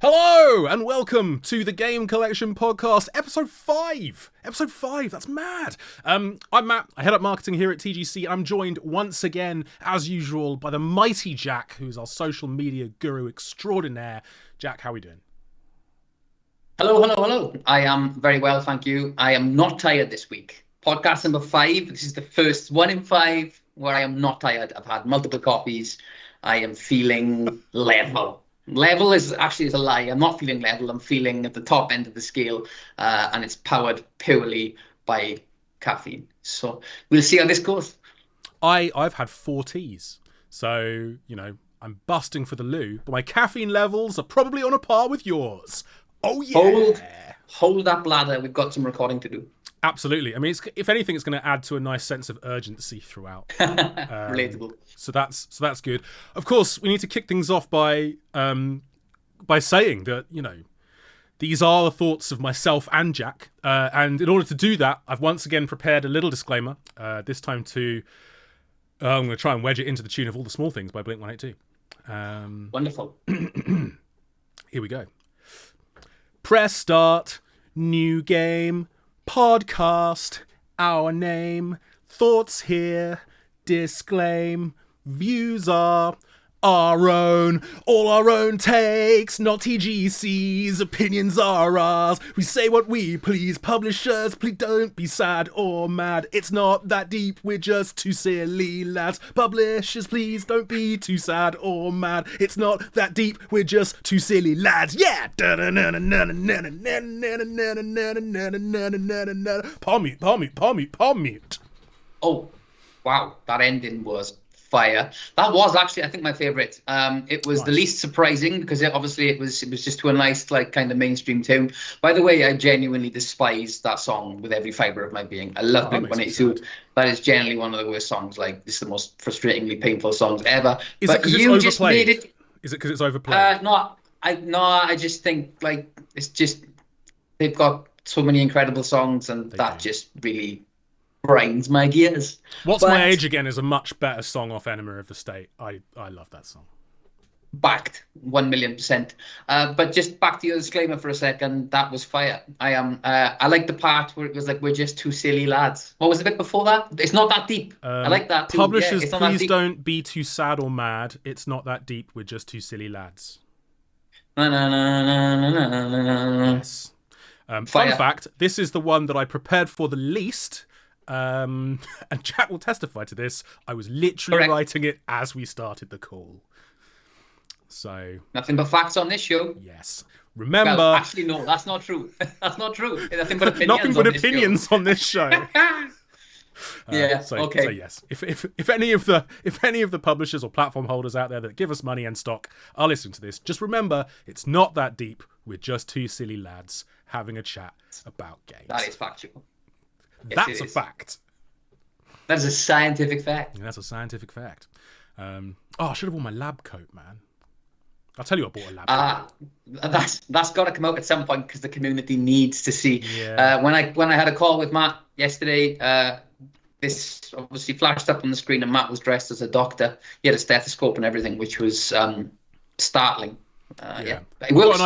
Hello and welcome to the Game Collection Podcast, episode 5. Episode 5, that's mad. I'm Matt, I head up marketing here at TGC, and I'm joined once again, as usual, by the mighty Jack, who's our social media guru extraordinaire. Jack, how are we doing? Hello. I am very well, thank you. I am not tired this week. Podcast number 5. This is the first one in 5 where I am not tired. I've had multiple coffees. I am feeling level. Level is a lie. I'm not feeling level. I'm feeling at the top end of the scale, and it's powered purely by caffeine. So we'll see how this goes. I've had 4 teas, so, I'm busting for the loo, but my caffeine levels are probably on a par with yours. Oh, yeah. Hold that bladder. We've got some recording to do. Absolutely. I mean, if anything, it's going to add to a nice sense of urgency throughout. Relatable. So that's good. Of course, we need to kick things off by saying that, these are the thoughts of myself and Jack. And in order to do that, I've once again prepared a little disclaimer. This time I'm going to try and wedge it into the tune of All the Small Things by Blink-182. Wonderful. Here we go. Press start. New game. Podcast, our name, thoughts here, disclaim, views are our own, all our own takes, not TGC's, opinions are ours, we say what we please, publishers, please don't be sad or mad, it's not that deep, we're just two silly lads, publishers, please don't be too sad or mad, it's not that deep, we're just two silly lads, yeah! Palm mute. Oh, wow, that ending was fire. That was actually, I think, my favorite. It was nice. The least surprising because it was just to a nice, kind of mainstream tune. By the way, I genuinely despise that song with every fiber of my being. I love Blink-182. That is generally one of the worst songs. It's the most frustratingly painful songs ever. Is it because it's overplayed? Just made it... Is it because it's overplayed? I just think it's just they've got so many incredible songs, and just really grinds my gears. What's My Age Again is a much better song off Enema of the State. I love that song. Backed 1,000,000%. But just back to your disclaimer for a second. That was fire. I like the part where it was we're just two silly lads. What was the bit before that? It's not that deep. I like that too. Publishers, please don't be too sad or mad. It's not that deep. We're just two silly lads. Yes. Fun fact: this is the one that I prepared for the least. And Jack will testify to this. I was literally writing it as we started the call. So nothing but facts on this show. Yes. Remember. Well, actually, no, that's not true. That's not true. Nothing but opinions. Nothing but opinions on this show. Okay. So yes, if any of the publishers or platform holders out there that give us money and stock are listening to this, just remember it's not that deep. We're just two silly lads having a chat about games. That is factual. Yes, that's a fact. That is a scientific fact. Yeah, that's a scientific fact. I should have worn my lab coat, man. I'll tell you, I bought a lab coat. That's got to come out at some point because the community needs to see. Yeah. When I had a call with Matt yesterday, this obviously flashed up on the screen, and Matt was dressed as a doctor. He had a stethoscope and everything, which was startling. Yeah. It works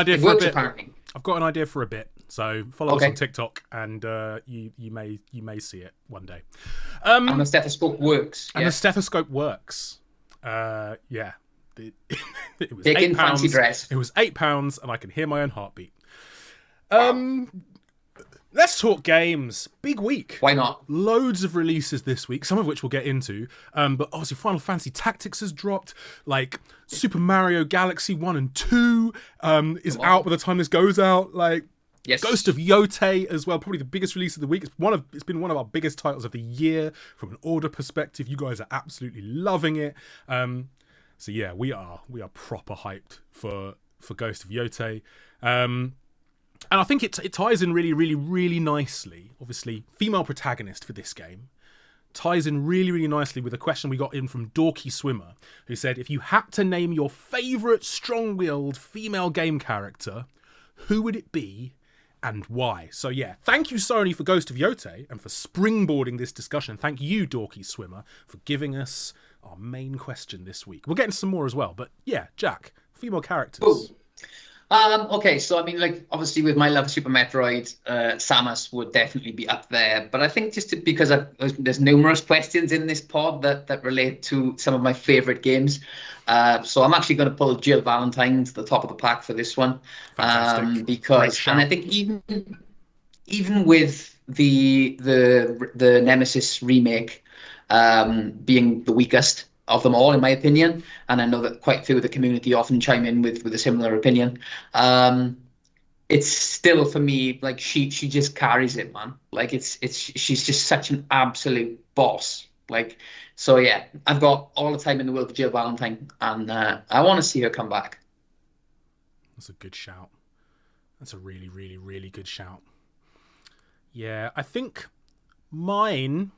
apparently. I've got an idea for a bit. So follow us on TikTok, and you may see it one day. And the stethoscope works. And the stethoscope works. Yeah. It was Big £8. fancy dress. It was £8, and I can hear my own heartbeat. Let's talk games. Big week. Why not? Loads of releases this week, some of which we'll get into. But obviously Final Fantasy Tactics has dropped. Super Mario Galaxy 1 and 2 is out by the time this goes out. Yes. Ghost of Yotei as well, probably the biggest release of the week. It's been one of our biggest titles of the year from an order perspective. You guys are absolutely loving it. So yeah, we are proper hyped for Ghost of Yotei. And I think it ties in really, really, really nicely. Obviously, female protagonist for this game. Ties in really, really nicely with a question we got in from Dorky Swimmer, who said, if you had to name your favourite strong-willed female game character, who would it be and why? So yeah, thank you Sony for Ghost of Yotei and for springboarding this discussion. Thank you, Dorky Swimmer, for giving us our main question this week. We'll get into some more as well, but yeah, Jack, female characters. Ooh. Okay, so I mean, like, obviously with my love of Super Metroid, Samus would definitely be up there. But I think because there's numerous questions in this pod that relate to some of my favorite games. So I'm actually going to pull Jill Valentine to the top of the pack for this one. Fantastic. Great Because, and I shout. think even with the Nemesis remake being the weakest of them all, in my opinion, and I know that quite a few of the community often chime in with a similar opinion. Um, it's still for me like she just carries it, man. Like she's just such an absolute boss. Like so, yeah. I've got all the time in the world for Jill Valentine, and I want to see her come back. That's a good shout. That's a really, really, really good shout. Yeah, I think mine.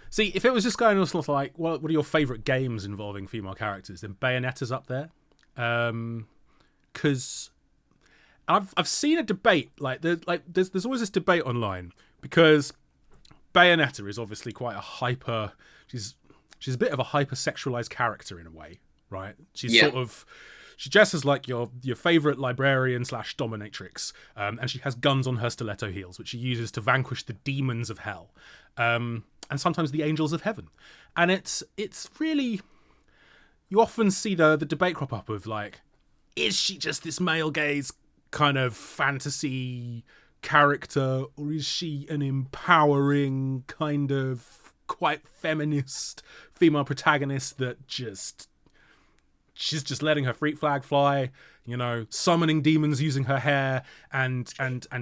See, if it was just going on sort of like, what are your favourite games involving female characters, then Bayonetta's up there. Because I've seen a debate there's always this debate online because Bayonetta is obviously quite a hyper. She's a bit of a hypersexualized character in a way, right? Yeah. She dresses like your favorite librarian slash dominatrix, and she has guns on her stiletto heels, which she uses to vanquish the demons of hell, and sometimes the angels of heaven. And it's really, you often see the debate crop up of like, is she just this male gaze kind of fantasy character, or is she an empowering kind of quite feminist female protagonist that she's just letting her freak flag fly, summoning demons using her hair and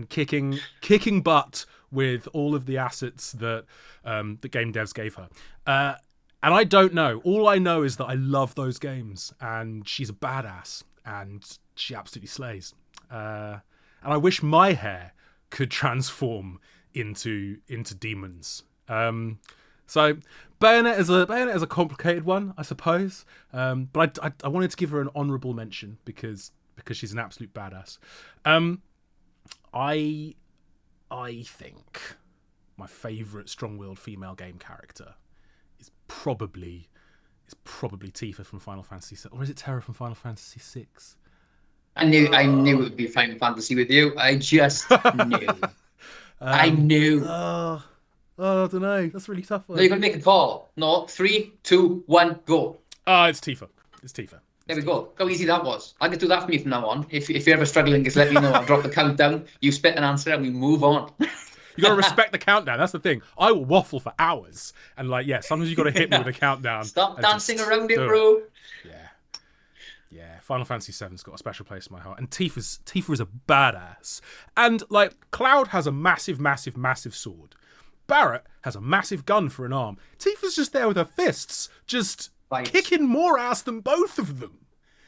kicking butt with all of the assets that the game devs gave her. And I don't know. All I know is that I love those games, and she's a badass, and she absolutely slays. And I wish my hair could transform into demons. So Bayonetta is a complicated one, I suppose. But I wanted to give her an honourable mention because she's an absolute badass. I think my favourite strong-willed female game character is probably Tifa from Final Fantasy VII, or is it Terra from Final Fantasy VI? I knew it would be Final Fantasy with you. I just knew. I knew. I don't know. That's a really tough one. No, you're gonna make a call. No, 3, 2, 1, go. It's Tifa. It's Tifa. There we go. How easy that was. I can do that for me from now on. If you're ever struggling, just let me know. I'll drop the countdown. You spit an answer and we move on. You got to respect the countdown. That's the thing. I will waffle for hours, and sometimes you got to hit me with a countdown. Stop dancing around it, bro. Yeah. Final Fantasy VII's got a special place in my heart, and Tifa is a badass. And Cloud has a massive, massive, massive sword. Barrett has a massive gun for an arm. Tifa's just there with her fists, just kicking more ass than both of them.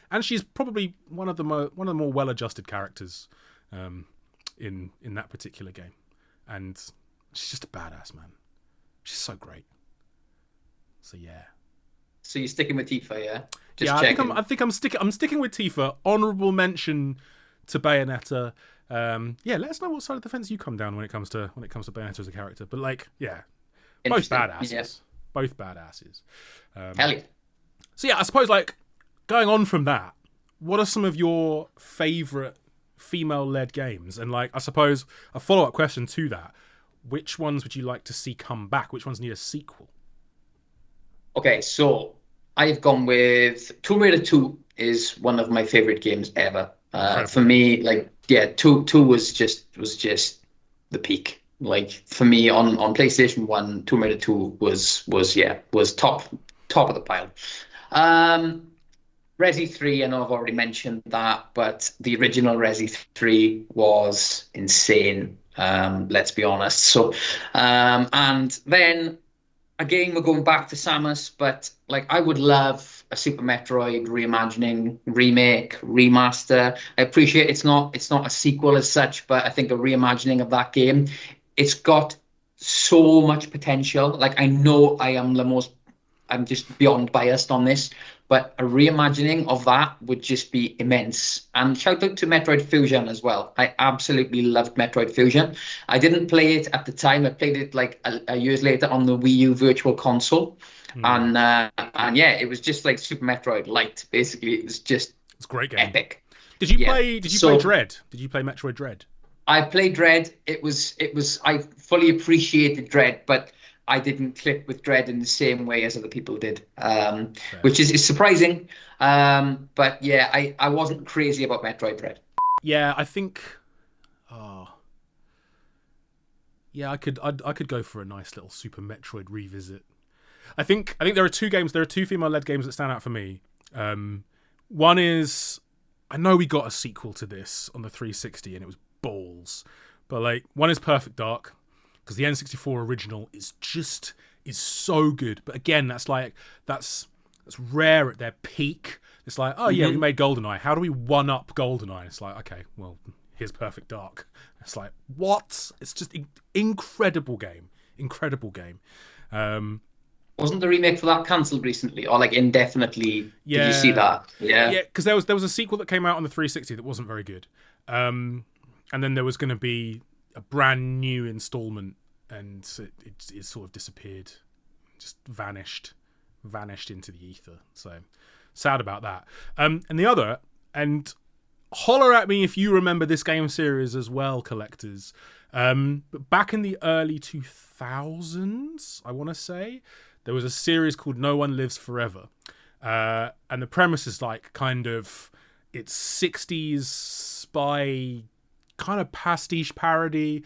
And she's probably one of the more well-adjusted characters in that particular game. And she's just a badass, man. She's so great. So yeah. So you're sticking with Tifa, yeah? I think I'm sticking with Tifa. Honourable mention to Bayonetta. Let us know what side of the fence you come down when it comes to Bayonetta as a character. But both badasses. Yeah. Both badasses. Hell yeah. So I suppose going on from that, what are some of your favourite female-led games? And I suppose a follow-up question to that: which ones would you like to see come back? Which ones need a sequel? Okay, so I've gone with Tomb Raider 2 is one of my favourite games ever. For me, 2 was just the peak. For me on PlayStation 1, Tomb Raider 2 was top of the pile. Resi 3, I know I've already mentioned that, but the original Resi 3 was insane. Let's be honest. So, and then again, we're going back to Samus, but I would love a Super Metroid reimagining, remake, remaster. I appreciate it's not a sequel as such, but I think a reimagining of that game, it's got so much potential. I know I'm just beyond biased on this, but a reimagining of that would just be immense. And shout out to Metroid Fusion as well. I absolutely loved Metroid Fusion. I didn't play it at the time. I played it a years later on the Wii U Virtual Console. And it was just like Super Metroid light. Basically, it's a great game. Epic. Did you Yeah. play? Did you play Dread? Did you play Metroid Dread? I played Dread. It was. I fully appreciated Dread, but I didn't click with Dread in the same way as other people did, which is surprising. But yeah, I wasn't crazy about Metroid Dread. Yeah, I think. Oh. Yeah, I could go for a nice little Super Metroid revisit. I think there are two games. There are two female-led games that stand out for me. One is, I know we got a sequel to this on the 360, and it was balls. But like, one is Perfect Dark, because the N64 original is so good. But again, that's rare at their peak. It's like, oh yeah, we made GoldenEye. How do we one up GoldenEye? It's like, okay, well, here's Perfect Dark. It's like, what? It's just incredible game. Wasn't the remake for that cancelled recently, or like indefinitely? Yeah. Did you see that? Yeah, because there was a sequel that came out on the 360 that wasn't very good, and then there was going to be a brand new installment, and it sort of disappeared, just vanished into the ether. So sad about that. And the other, and holler at me if you remember this game series as well, collectors. But back in the early 2000s, I want to say, there was a series called No One Lives Forever. And the premise is like kind of, it's 60s spy kind of pastiche parody.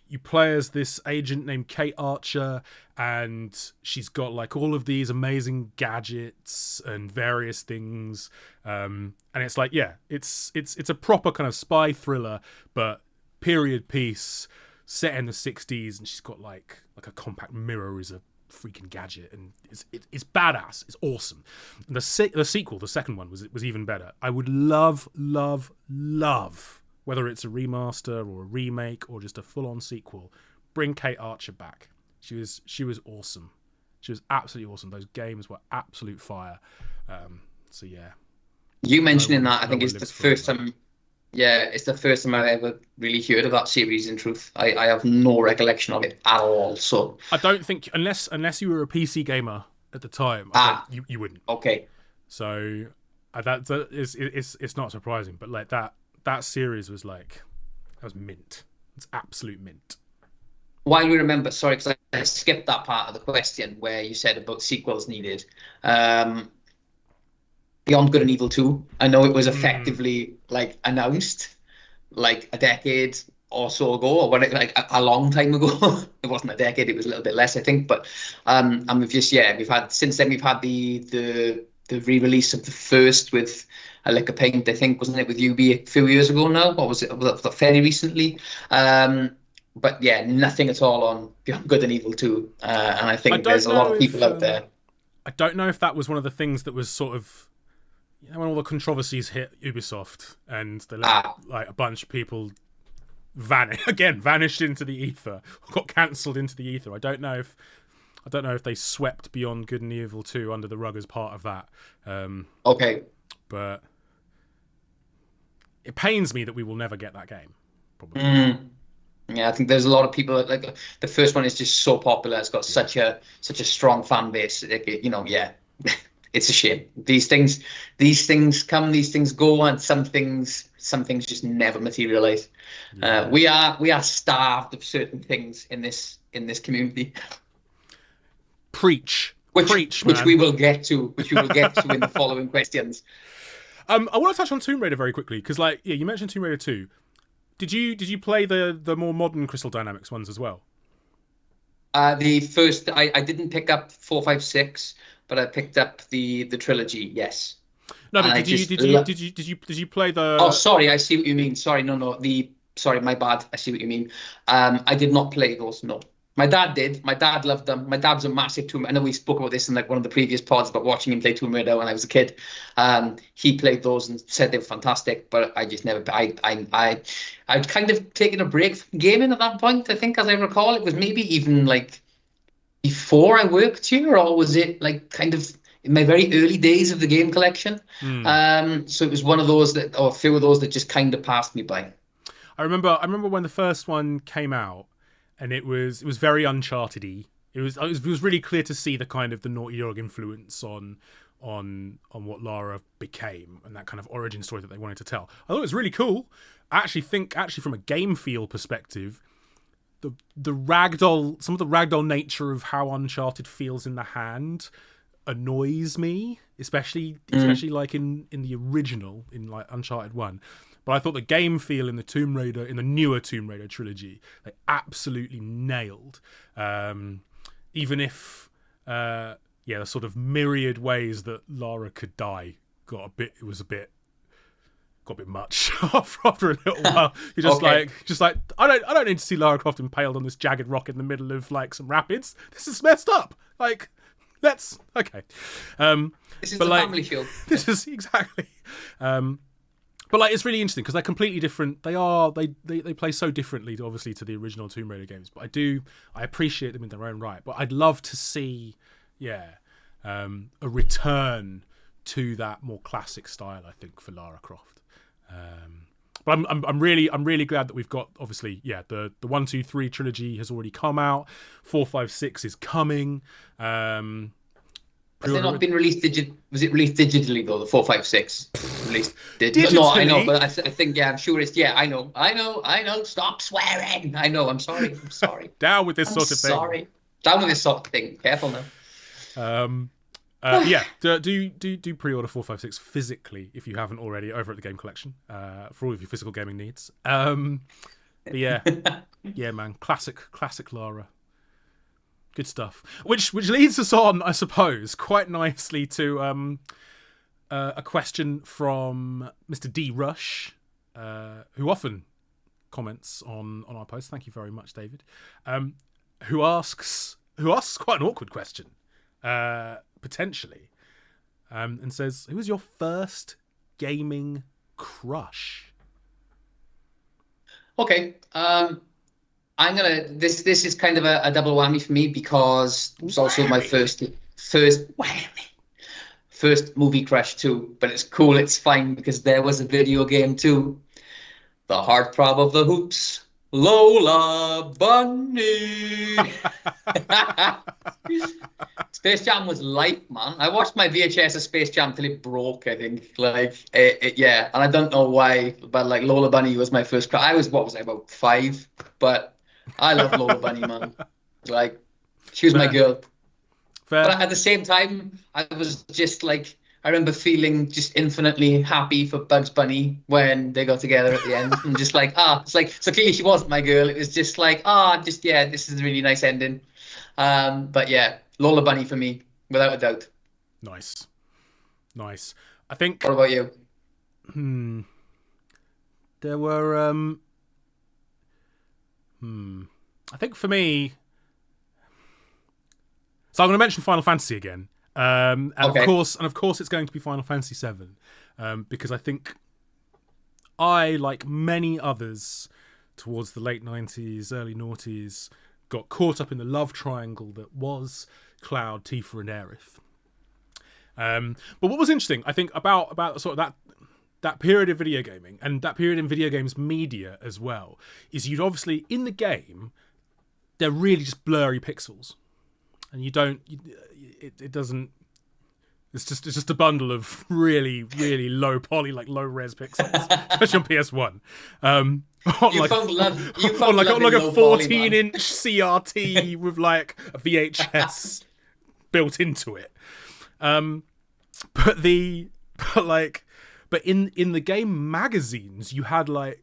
You play as this agent named Kate Archer, and she's got like all of these amazing gadgets and various things. And it's like, yeah, it's a proper kind of spy thriller, but period piece set in the 60s, and she's got like a compact mirror is a freaking gadget, and it's badass. It's awesome. And the sequel, the second one, was even better. I would love, whether it's a remaster or a remake or just a full-on sequel, bring Kate Archer back. She was awesome. She was absolutely awesome. Those games were absolute fire. So yeah. You mentioning that, I think, is the first time. Yeah, it's the first time I've ever really heard of that series. In truth, I have no recollection of it at all. So I don't think, unless you were a PC gamer at the time, you wouldn't. Okay. So it's not surprising, but like that series was like, that was mint. It's absolute mint. While we remember, sorry, because I skipped that part of the question where you said about sequels needed. Beyond Good and Evil 2, I know it was effectively like announced like a decade or so ago, or like a long time ago. It wasn't a decade; it was a little bit less, I think. But and we've had since then we've had the re-release of the first with a lick of paint, I think, wasn't it, with UB a few years ago now? Or was that fairly recently? But yeah, nothing at all on Beyond Good and Evil 2. And I think there's a lot of people out there. I don't know if that was one of the things that was sort of, you know, when all the controversies hit Ubisoft and they let like a bunch of people vanished into the ether, got cancelled into the ether. I don't know if they swept Beyond Good and Evil 2 under the rug as part of that. Okay. But it pains me that we will never get that game. Probably. Yeah, I think there's a lot of people like the first one is just so popular. It's got such a strong fan base. You know, yeah, it's a shame. These things come, these things go, and some things just never materialize. Yeah. We are starved of certain things in this community. Preach, which we will get to in the following questions. I want to touch on Tomb Raider very quickly because, like, yeah, you mentioned Tomb Raider 2. Did you play the more modern Crystal Dynamics ones as well? The first, I didn't pick up 4, 5, 6, but I picked up the trilogy. Yes. No, but did you play the? Oh, sorry, I see what you mean. Sorry, no. Sorry, my bad. I see what you mean. I did not play those. No. My dad did. My dad loved them. My dad's a massive Tomb Raider. I know we spoke about this in like one of the previous pods about watching him play Tomb Raider when I was a kid. He played those and said they were fantastic, but I just never. I'd kind of taken a break from gaming at that point. I think, as I recall, it was maybe even like before I worked here, or was it like kind of in my very early days of the game collection? So it was one of those or a few of those that just kind of passed me by. I remember when the first one came out. And it was very Uncharted-y. It was really clear to see the kind of the Naughty Dog influence on what Lara became and that kind of origin story that they wanted to tell. I thought it was really cool. I actually think from a game feel perspective, the ragdoll, some of the ragdoll nature of how Uncharted feels in the hand annoys me, especially like in the original, in like Uncharted 1. But I thought the game feel in the newer Tomb Raider trilogy, they absolutely nailed. Even if the sort of myriad ways that Lara could die got a bit much after a little while. You're just like I don't need to see Lara Croft impaled on this jagged rock in the middle of like some rapids. This is messed up. Like, this is a family show. This is exactly. But like, it's really interesting because they're completely different. They play so differently, obviously, to the original Tomb Raider games. But I appreciate them in their own right. But I'd love to see, a return to that more classic style. I think for Lara Croft. But I'm really glad that we've got, obviously, the 1, 2, 3 trilogy has already come out. 4, 5, 6 is coming. Has it not been released was it released digitally though, the 4, 5, 6? Released digitally? No, I know, but I think, I'm sure it's, I know, stop swearing. I know, I'm sorry. Down with this sort of thing. Sorry. Down with this sort of thing. Careful now. Do pre-order 4, 5, 6 physically if you haven't already over at the Game Collection for all of your physical gaming needs. But man, classic Lara. Good stuff. Which leads us on, I suppose, quite nicely to a question from Mr. D Rush, who often comments on our posts. Thank you very much, David. Who asks quite an awkward question, potentially, and says, "Who was your first gaming crush?" Okay. I'm gonna. This is kind of a double whammy for me because it's also my first movie crush too. But it's cool. It's fine because there was a video game too. The heartthrob of the hoops, Lola Bunny. Space Jam was life, man. I watched my VHS of Space Jam till it broke. I think, and I don't know why, but like Lola Bunny was my first crush. What was I, about 5? But I love Lola Bunny, man. Like, she was my girl. Fair. But at the same time, I was just like, I remember feeling just infinitely happy for Bugs Bunny when they got together at the end. And just like, it's like, so clearly she wasn't my girl. It was just like, this is a really nice ending. But Lola Bunny for me, without a doubt. Nice. I think. What about you? There were. I think for me. So I'm going to mention Final Fantasy again, and okay. of course, it's going to be Final Fantasy VII, because I think I, like many others, towards the late 90s, early noughties, got caught up in the love triangle that was Cloud, Tifa, and Aerith. But what was interesting, I think, about sort of that period of video gaming and that period in video games media as well, is you'd obviously, in the game, they're really just blurry pixels. And it doesn't, it's just a bundle of really, really low poly, like low res pixels, especially on PS1. On like a 14-inch CRT with like a VHS built into it. But in the game magazines, you had like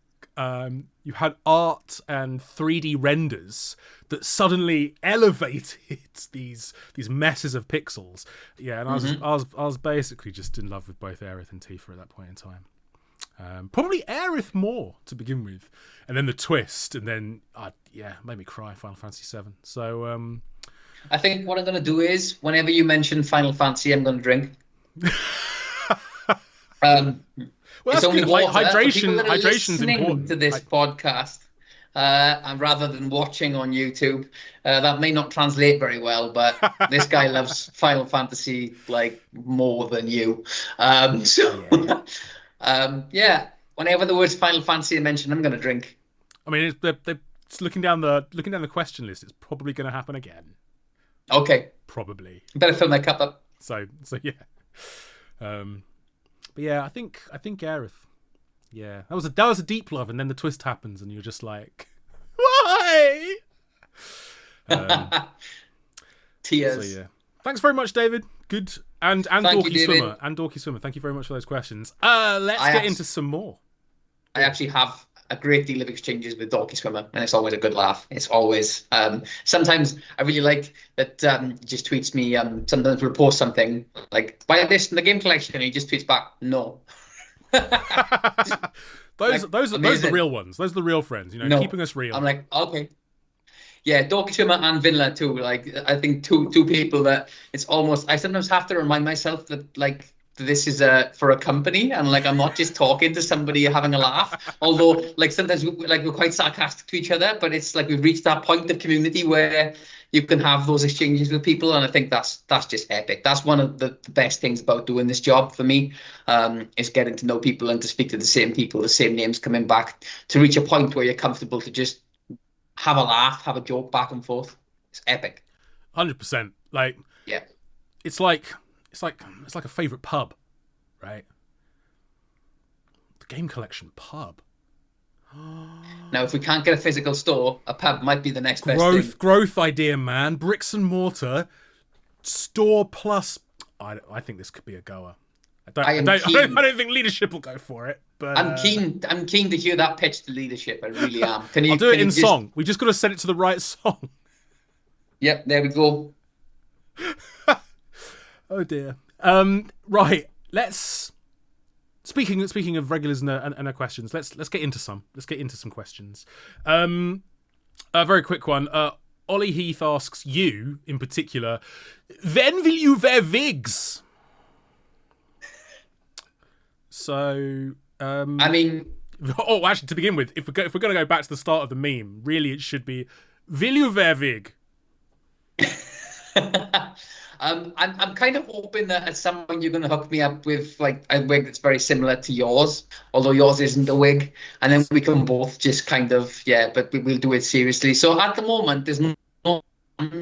you had art and 3D renders that suddenly elevated these messes of pixels. Yeah, and I was basically just in love with both Aerith and Tifa at that point in time. Probably Aerith more to begin with, and then the twist, and then made me cry. Final Fantasy VII. So I think what I'm going to do is, whenever you mention Final Fantasy, I'm going to drink. Well, it's only water. Hydration's important to this podcast, and rather than watching on YouTube, that may not translate very well. But this guy loves Final Fantasy like more than you. Whenever the words Final Fantasy are mentioned, I'm going to drink. I mean, it's looking down the question list. It's probably going to happen again. Okay. Probably. Better fill my cup up. So yeah. But yeah, I think Aerith. Yeah, that was a deep love, and then the twist happens, and you're just like, why? Tears. So yeah, thanks very much, David. Good and Thank you, Dorky David. Swimmer and Dorky Swimmer. Thank you very much for those questions. Let's get into some more. I actually have a great deal of exchanges with Dorky Swimmer, and it's always a good laugh. It's always sometimes I really like that he just tweets me. Sometimes we'll post something like buy this in the game collection, and he just tweets back, no. those are the real ones. Those are the real friends, No. keeping us real. I'm like, okay. Yeah, Dorky Swimmer and Vinla too. Like, I think two people that it's almost. I sometimes have to remind myself that like this is for a company, and like I'm not just talking to somebody having a laugh. Although like sometimes we're quite sarcastic to each other, but it's like we've reached that point of community where you can have those exchanges with people, and I think that's just epic. That's one of the best things about doing this job for me, is getting to know people and to speak to the same people, the same names coming back, to reach a point where you're comfortable to just have a laugh, have a joke back and forth. It's epic. 100%. Like, yeah, it's like a favorite pub, right? The game collection pub. Now, if we can't get a physical store, a pub might be the next best thing. Growth idea, man. Bricks and mortar, store plus. I think this could be a goer. I don't think leadership will go for it, but I'm keen to hear that pitch to leadership. I really am. I'll do it in song. We just got to set it to the right song. Yep, there we go. Oh dear. Right. Let's. Speaking of regulars and our questions, let's get into some. Let's get into some questions. A very quick one. Ollie Heath asks you in particular, when will you wear wigs? So, I mean, actually, to begin with, if we're going to go back to the start of the meme, really it should be, will you wear wig? I'm kind of hoping that at some point you're going to hook me up with like a wig that's very similar to yours, although yours isn't a wig, and then we can both just kind of but we'll do it seriously. So at the moment, there's no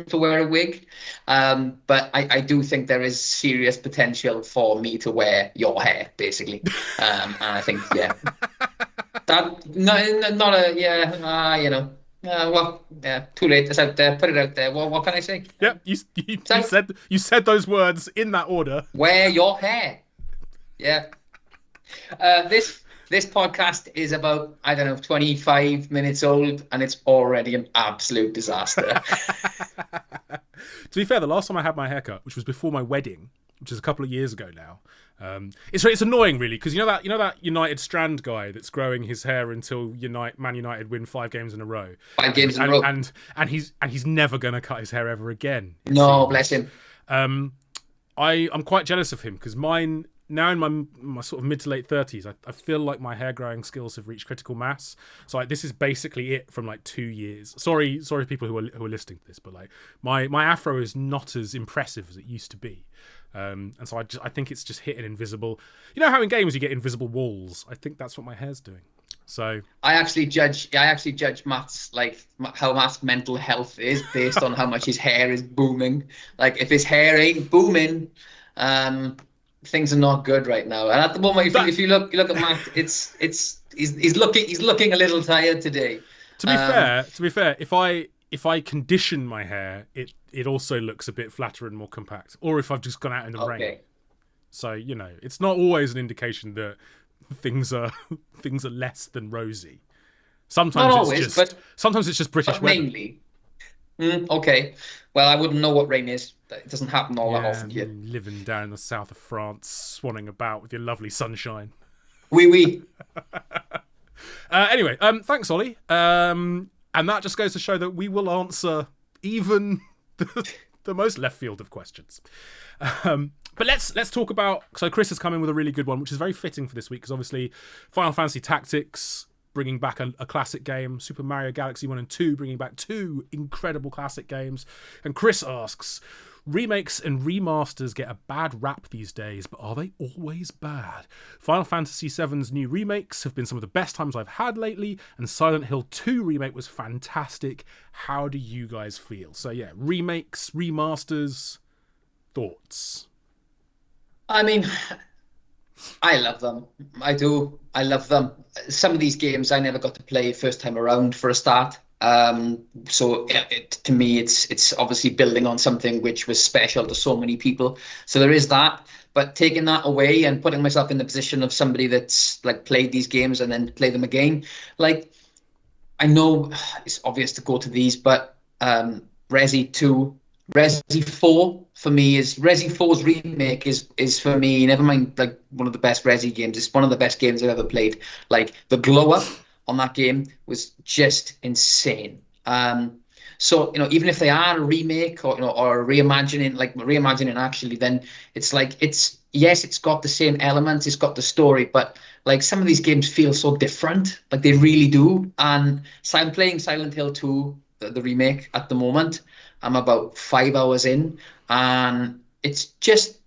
to wear a wig, but I do think there is serious potential for me to wear your hair, basically, and I think that not a well, too late. It's out there. Put it out there. Well, what can I say? Yep, you said those words in that order. Wear your hair. Yeah. This podcast is about, I don't know, 25 minutes old, and it's already an absolute disaster. To be fair, the last time I had my haircut, which was before my wedding, which is a couple of years ago now, it's annoying really, because you know that United Strand guy that's growing his hair until Man United win 5 games in a row. 5 games in a row. And he's never going to cut his hair ever again. No, bless him. I'm quite jealous of him, because mine, now in my sort of mid to late 30s, I feel like my hair growing skills have reached critical mass. So like, this is basically it from like 2 years. Sorry people who are listening to this, but like my afro is not as impressive as it used to be. And so I think it's just hit an invisible. You know how in games you get invisible walls? I think that's what my hair's doing. So I actually judge Matt's how Matt's mental health is based on how much his hair is booming. Like if his hair ain't booming, things are not good right now. And at the moment, if you look at Matt, he's looking a little tired today. To be fair, if I condition my hair, it also looks a bit flatter and more compact. Or if I've just gone out in the rain. So it's not always an indication that things are less than rosy. Sometimes it's just British weather. Mainly. Okay. Well, I wouldn't know what rain is. It doesn't happen all that often here. Living down in the south of France, swanning about with your lovely sunshine. Oui. Anyway, thanks, Ollie. And that just goes to show that we will answer even the most left field of questions. But let's talk about. So Chris has come in with a really good one, which is very fitting for this week, because obviously Final Fantasy Tactics bringing back a classic game, Super Mario Galaxy 1 and 2 bringing back 2 incredible classic games. And Chris asks, remakes and remasters get a bad rap these days, but are they always bad? Final Fantasy VII's new remakes have been some of the best times I've had lately, and Silent Hill 2 remake was fantastic. How do you guys feel? So yeah, remakes, remasters, thoughts? I mean, I love them. I do. I love them. Some of these games I never got to play first time around for a start. So to me, it's obviously building on something which was special to so many people. So there is that. But taking that away and putting myself in the position of somebody that's like played these games and then play them again, like I know it's obvious to go to these, but Resi 2, Resi 4 for me is Resi 4's remake is for me, never mind like one of the best Resi games, it's one of the best games I've ever played. Like the glow up on that game was just insane. So even if they are a remake or reimagining, like reimagining actually, then it's like it's yes, it's got the same elements, it's got the story, but like some of these games feel so different, like they really do. And so I'm playing Silent Hill 2, the remake at the moment. I'm about 5 hours in, and it's just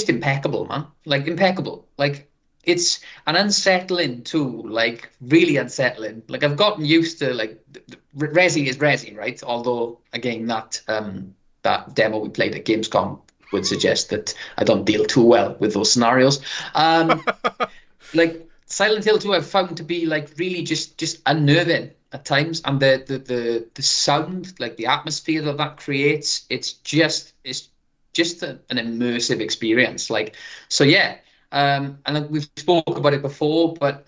impeccable, man. Like impeccable. Like it's an unsettling too, like really unsettling. Like I've gotten used to like Resi is Resi, right? Although again, that demo we played at Gamescom would suggest that I don't deal too well with those scenarios. Um, like Silent Hill 2 I've found to be like really just unnerving at times, and the sound, like the atmosphere that creates, it's just an immersive experience. Like so yeah. And like we've spoke about it before, but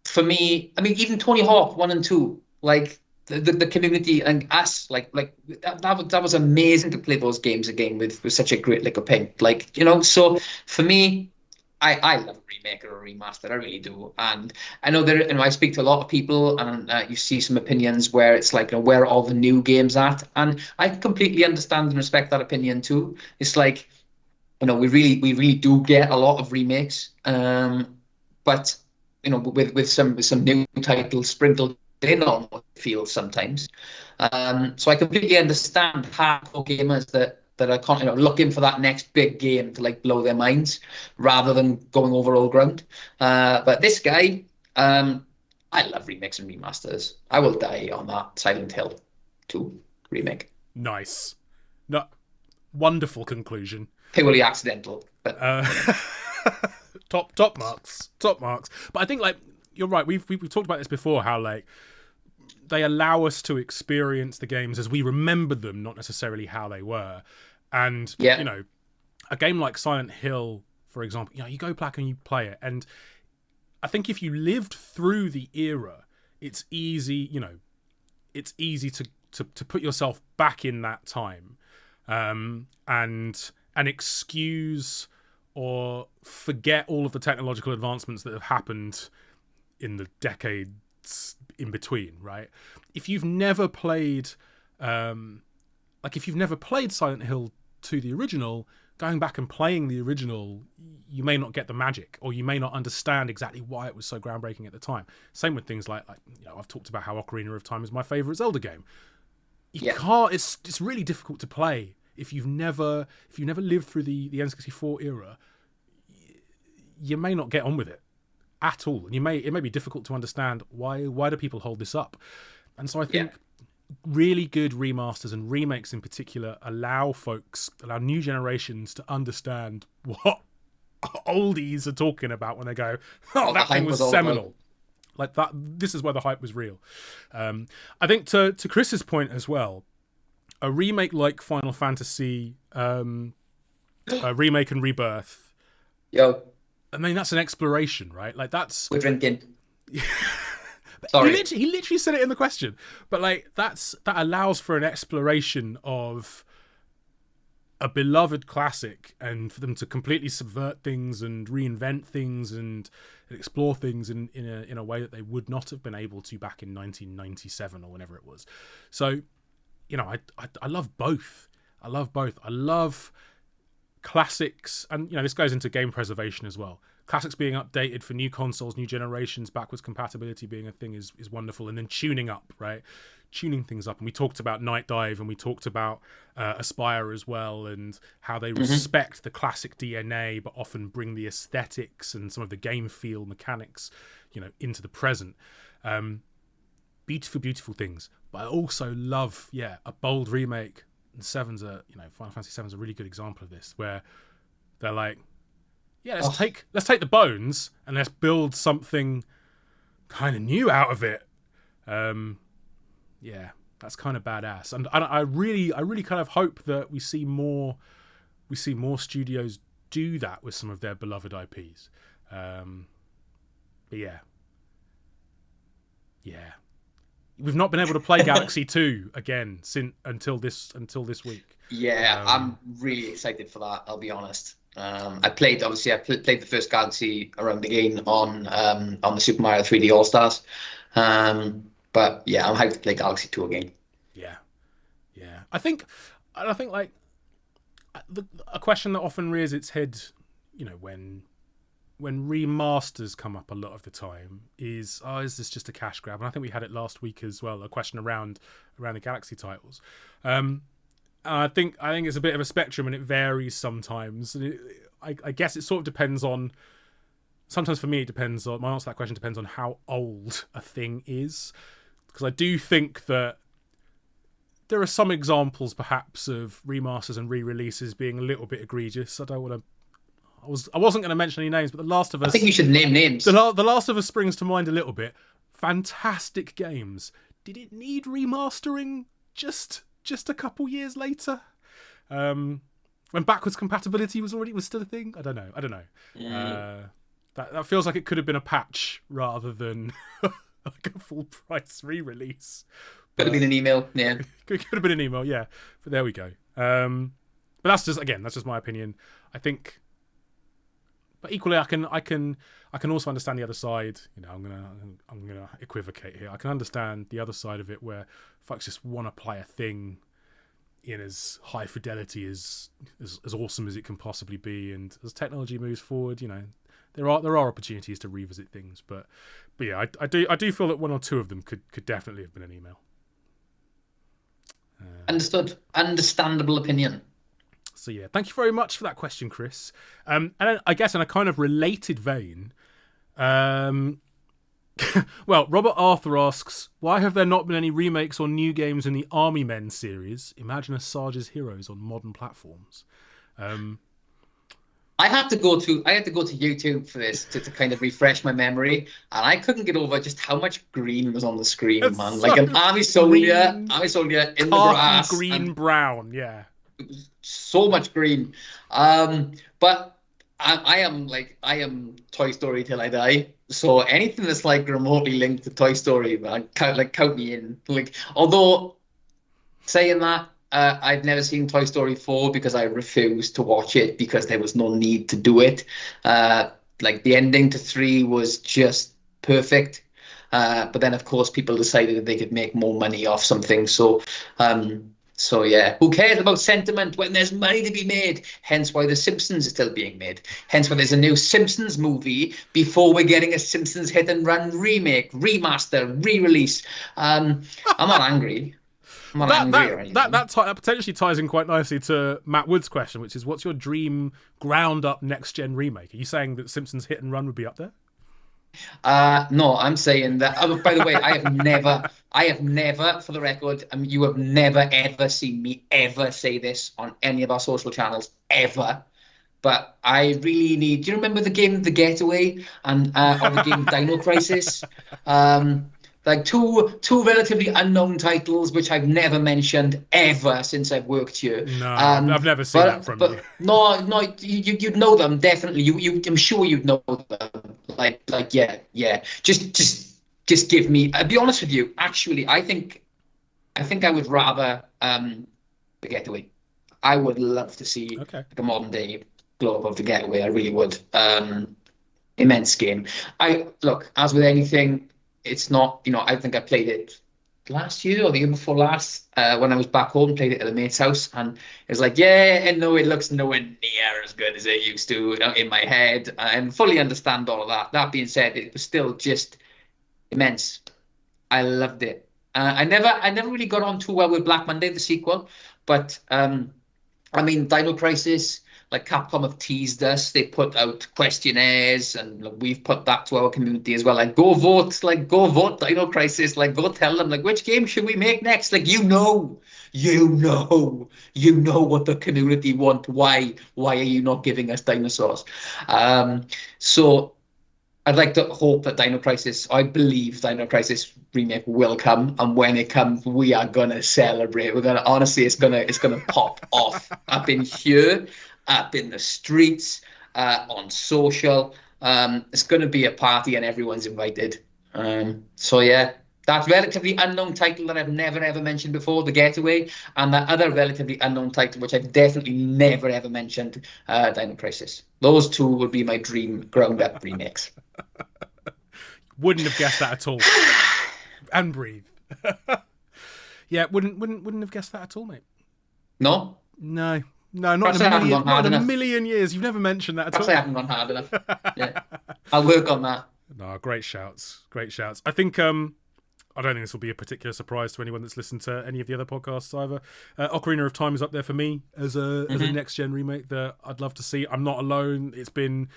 for me, I mean, even Tony Hawk 1 and 2, like the community and us, like that was amazing to play those games again with such a great lick of paint. Like, so for me, I love a remake or a remaster. I really do. And I know there, I speak to a lot of people, and you see some opinions where it's like, where are all the new games at? And I completely understand and respect that opinion too. It's like, we really do get a lot of remakes, but with some new titles sprinkled in on what it feels sometimes. So I completely understand hardcore gamers that are looking for that next big game to like blow their minds rather than going over old ground. But this guy, I love remakes and remasters. I will die on that Silent Hill 2 remake. Nice. No, wonderful conclusion. Purely accidental, but top marks, top marks. But I think like you're right. We've talked about this before. How like they allow us to experience the games as we remember them, not necessarily how they were. And yeah, a game like Silent Hill, for example, you go back and you play it, and I think if you lived through the era, it's easy. It's easy to put yourself back in that time, and excuse or forget all of the technological advancements that have happened in the decades in between, right? If you've never played Silent Hill 2 the original, going back and playing the original, you may not get the magic, or you may not understand exactly why it was so groundbreaking at the time. Same with things like I've talked about how Ocarina of Time is my favorite Zelda game. You can't. It's really difficult to play if you've never lived through the N64 era. You may not get on with it at all, and it may be difficult to understand why do people hold this up. And so I think really good remasters and remakes in particular allow new generations to understand what oldies are talking about when they go, that thing was seminal. Like that, this is where the hype was real. I think to Chris's point as well, a remake like Final Fantasy, a remake and Rebirth. Yo, I mean, that's an exploration, right? Like that's we're drinking. Sorry, he literally said it in the question, but like that allows for an exploration of a beloved classic, and for them to completely subvert things and reinvent things and explore things in a way that they would not have been able to back in 1997 or whenever it was. So, I love both. I love classics, and this goes into game preservation as well. Classics being updated for new consoles, new generations, backwards compatibility being a thing is wonderful, and then tuning up, right? Tuning things up. And we talked about Night Dive, and we talked about Aspire as well, and how they respect the classic DNA but often bring the aesthetics and some of the game feel mechanics into the present. Beautiful things. But I also love a bold remake, and Final Fantasy 7's a really good example of this, where they're like, yeah, let's take the bones and let's build something kind of new out of it. Yeah, that's kind of badass, and I really kind of hope that we see more studios do that with some of their beloved IPs. But yeah, we've not been able to play Galaxy 2 again until this week. Yeah, I'm really excited for that. I'll be honest. I played the first Galaxy around again on the Super Mario 3D All Stars. But yeah, I'm hyped to play Galaxy 2 again. Yeah. I think like a question that often rears its head, when remasters come up a lot of the time is this just a cash grab? And I think we had it last week as well, a question around the Galaxy titles. I think it's a bit of a spectrum and it varies sometimes. And I guess it sort of depends on. Sometimes for me, it depends on my answer to that question depends on how old a thing is, because I do think that there are some examples perhaps of remasters and re-releases being a little bit egregious. I don't want to. I wasn't going to mention any names, but The Last of Us. I think you should name names. The Last of Us springs to mind a little bit. Fantastic games. Did it need remastering just a couple years later? When backwards compatibility was still a thing? I don't know. That feels like it could have been a patch rather than like a full price re-release. Could have been an email, yeah. Could have been an email, yeah. But there we go. But that's just my opinion. I think. But equally, I can also understand the other side. I'm gonna equivocate here. I can understand the other side of it, where folks just want to play a thing in as high fidelity as awesome as it can possibly be, and as technology moves forward, there are opportunities to revisit things. But yeah, I do feel that one or two of them could definitely have been an email. Understood. Understandable opinion. So yeah, thank you very much for that question, Chris. And I guess in a kind of related vein, well, Robert Arthur asks, why have there not been any remakes or new games in the Army Men series? Imagine Asajj's Heroes on modern platforms. I had to go to YouTube for this to kind of refresh my memory, and I couldn't get over just how much green was on the screen, It's man. so Like an army soldier in the grass, green, brown, yeah. It was so much green. But I am Toy Story till I die. So anything that's like remotely linked to Toy Story, man, count me in. Like, although saying that, I've never seen Toy Story 4 because I refused to watch it because there was no need to do it. Like the ending to 3 was just perfect. But then of course people decided that they could make more money off something. So yeah, who cares about sentiment when there's money to be made? Hence why The Simpsons is still being made. Hence why there's a new Simpsons movie before we're getting a Simpsons hit and run remake, remaster, re-release. I'm not angry. That potentially ties in quite nicely to Matt Wood's question, which is, what's your dream ground up next gen remake? Are you saying that Simpsons Hit and Run would be up there? No, I'm saying that. By the way, I have never, for the record, you have never ever seen me ever say this on any of our social channels ever. But I really need. Do you remember the game The Getaway or the game Dino Crisis? Like two relatively unknown titles which I've never mentioned ever since I've worked here. No, I've never seen that from you. No, you'd know them definitely. I'm sure you'd know them. Like yeah. Just give me. I'll be honest with you. Actually, I think I would rather The Getaway. I would love to see like a modern day glow up of The Getaway. I really would. Immense game. Look, as with anything. It's not, I think I played it last year or the year before last when I was back home, played it at a mate's house, and it was like, and no, it looks nowhere near as good as it used to in my head, and fully understand all of that. That being said, it was still just immense. I loved it. I never really got on too well with Black Monday, the sequel, but Dino Crisis, like Capcom have teased us. They put out questionnaires, and like, we've put that to our community as well. Like, go vote, Dino Crisis. Like, go tell them, like, which game should we make next? Like, you know what the community want. Why are you not giving us dinosaurs? So I'd like to hope that I believe Dino Crisis remake will come, and when it comes, we are gonna celebrate. We're gonna honestly, it's gonna pop off up in here, up in the streets, on social. It's gonna be a party, and everyone's invited. So yeah, that relatively unknown title that I've never ever mentioned before, The Getaway, and that other relatively unknown title which I've definitely never ever mentioned, Dino Crisis. Those two would be my dream ground up remakes. Wouldn't have guessed that at all. And breathe. Yeah, wouldn't have guessed that at all, mate. No? No, not in a million years. You've never mentioned that at all. I haven't gone hard enough. Yeah, I'll work on that. No, great shouts. I think I don't think this will be a particular surprise to anyone that's listened to any of the other podcasts either. Ocarina of Time is up there for me as a next gen remake that I'd love to see. I'm not alone. It's been,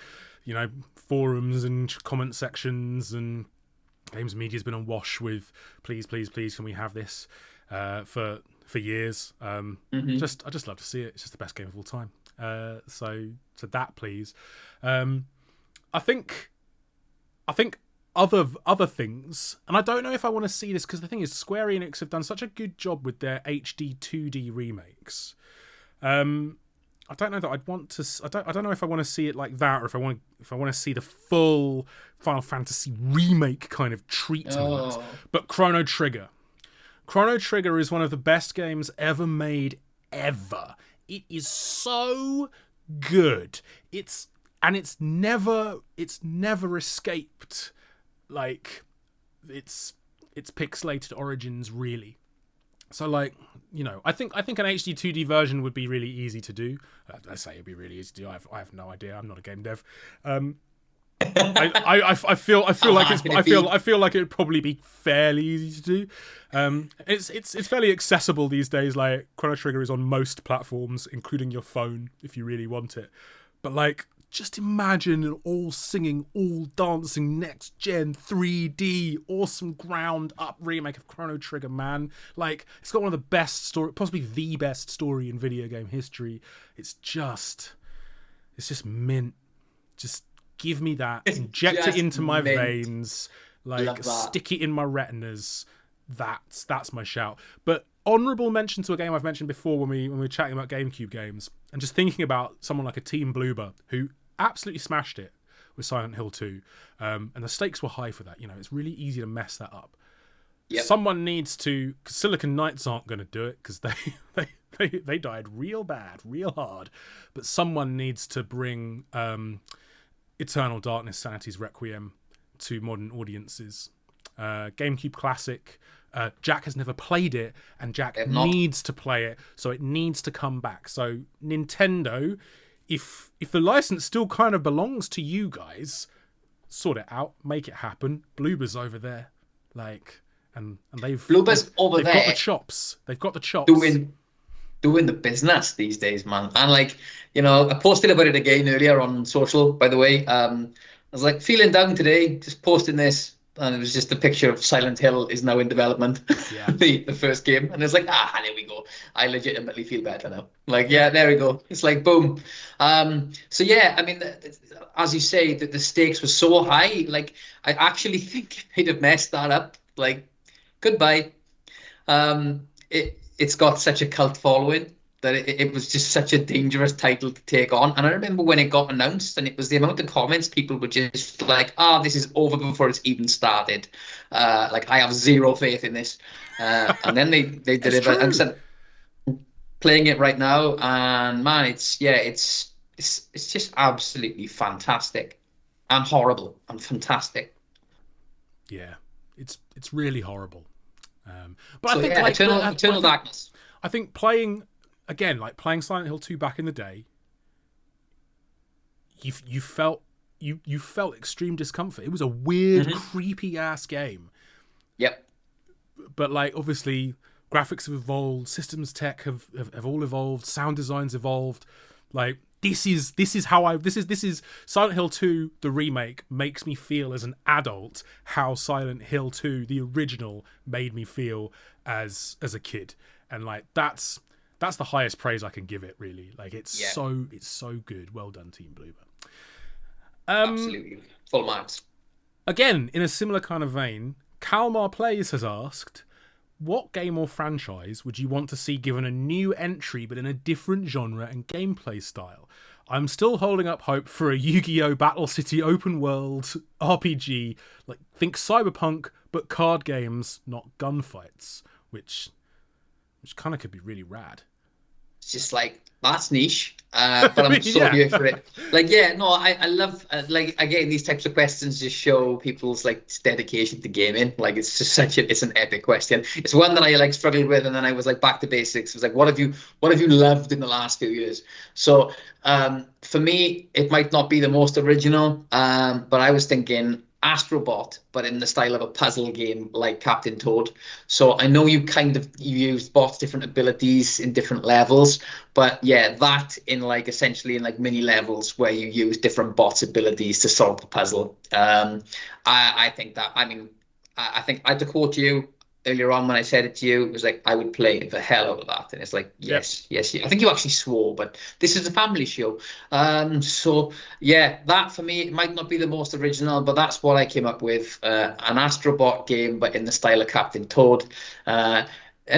forums and comment sections and games media's been on wash with please can we have this for years. I just love to see it. It's just the best game of all time. So that please. I think other things, and I don't know if I want to see this because the thing is, Square Enix have done such a good job with their HD 2D remakes. I don't know that I'd want to. I don't know if I want to see it like that, or if I want to see the full Final Fantasy remake kind of treatment. Oh. But Chrono Trigger is one of the best games ever made, ever. It is so good. It's never escaped like its pixelated origins, really. So like, I think an HD 2D version would be really easy to do. I say it'd be really easy to do. I have no idea. I'm not a game dev. I feel like it'd probably be fairly easy to do. It's fairly accessible these days. Like Chrono Trigger is on most platforms, including your phone, if you really want it. But like, just imagine an all singing, all dancing, next gen 3D, awesome ground up remake of Chrono Trigger, man. Like, it's got one of the best story, possibly the best story in video game history. It's just mint. Just give me that. Inject it into my veins. Like, stick it in my retinas. That's my shout. But honourable mention to a game I've mentioned before when we were chatting about GameCube games, and just thinking about someone like a Team Bloober who absolutely smashed it with Silent Hill 2, and the stakes were high for that. It's really easy to mess that up. Yep. Someone needs to, because Silicon Knights aren't going to do it because they died real bad, real hard. But someone needs to bring Eternal Darkness, Sanity's Requiem to modern audiences. GameCube classic. Jack has never played it, and Jack needs to play it, so it needs to come back. So Nintendo, if the license still kind of belongs to you guys, sort it out, make it happen. Bloober's over there, like, and they've got the chops. They've got the chops. Doing the business these days, man. And like, I posted about it again earlier on social, by the way. I was like feeling down today, just posting this. And it was just a picture of Silent Hill is now in development, the first game. And it's like, there we go. I legitimately feel better now. Like, yeah, there we go. It's like, boom. So, yeah, I mean, as you say, the stakes were so high. Like, I actually think they'd have messed that up. Like, goodbye. It's got such a cult following that it was just such a dangerous title to take on. And I remember when it got announced, and it was the amount of comments people were just like, this is over before it's even started. Like, I have zero faith in this. And then they delivered. And said, playing it right now, and man, it's just absolutely fantastic and horrible and fantastic. Yeah, it's really horrible. But so, I think Eternal Darkness. I think playing Silent Hill 2 back in the day, you felt extreme discomfort. It was a weird, creepy ass game. Yep. But like, obviously, graphics have evolved, systems tech have all evolved, sound design's evolved. Like, this is how this is Silent Hill 2 the remake makes me feel as an adult how Silent Hill 2 the original made me feel as a kid. And like that's the highest praise I can give it, really. Like it's so good. Well done, Team Bloober. Absolutely. Full marks. Again, in a similar kind of vein, Kalmar Plays has asked, what game or franchise would you want to see given a new entry but in a different genre and gameplay style? I'm still holding up hope for a Yu-Gi-Oh! Battle City open world RPG, like think Cyberpunk, but card games, not gunfights, which kind of could be really rad. It's just like, that's niche, but I'm so here for it. Like, yeah, no, I love, like, again, these types of questions just show people's, like, dedication to gaming. Like, it's just it's an epic question. It's one that I, like, struggled with, and then I was, like, back to basics. It was like, what have you loved in the last few years? So, for me, it might not be the most original, but I was thinking Astrobot, but in the style of a puzzle game like Captain Toad. So I know you use bots, different abilities in different levels, but yeah, that in like essentially in like mini levels where you use different bots' abilities to solve the puzzle. I think that, I mean, I think I had to quote you earlier on when I said it to you. It was like, I would play the hell out of that. And it's like, yes. I think you actually swore, but this is a family show. So yeah, that for me, it might not be the most original, but that's what I came up with. An Astrobot game, but in the style of Captain Toad. Let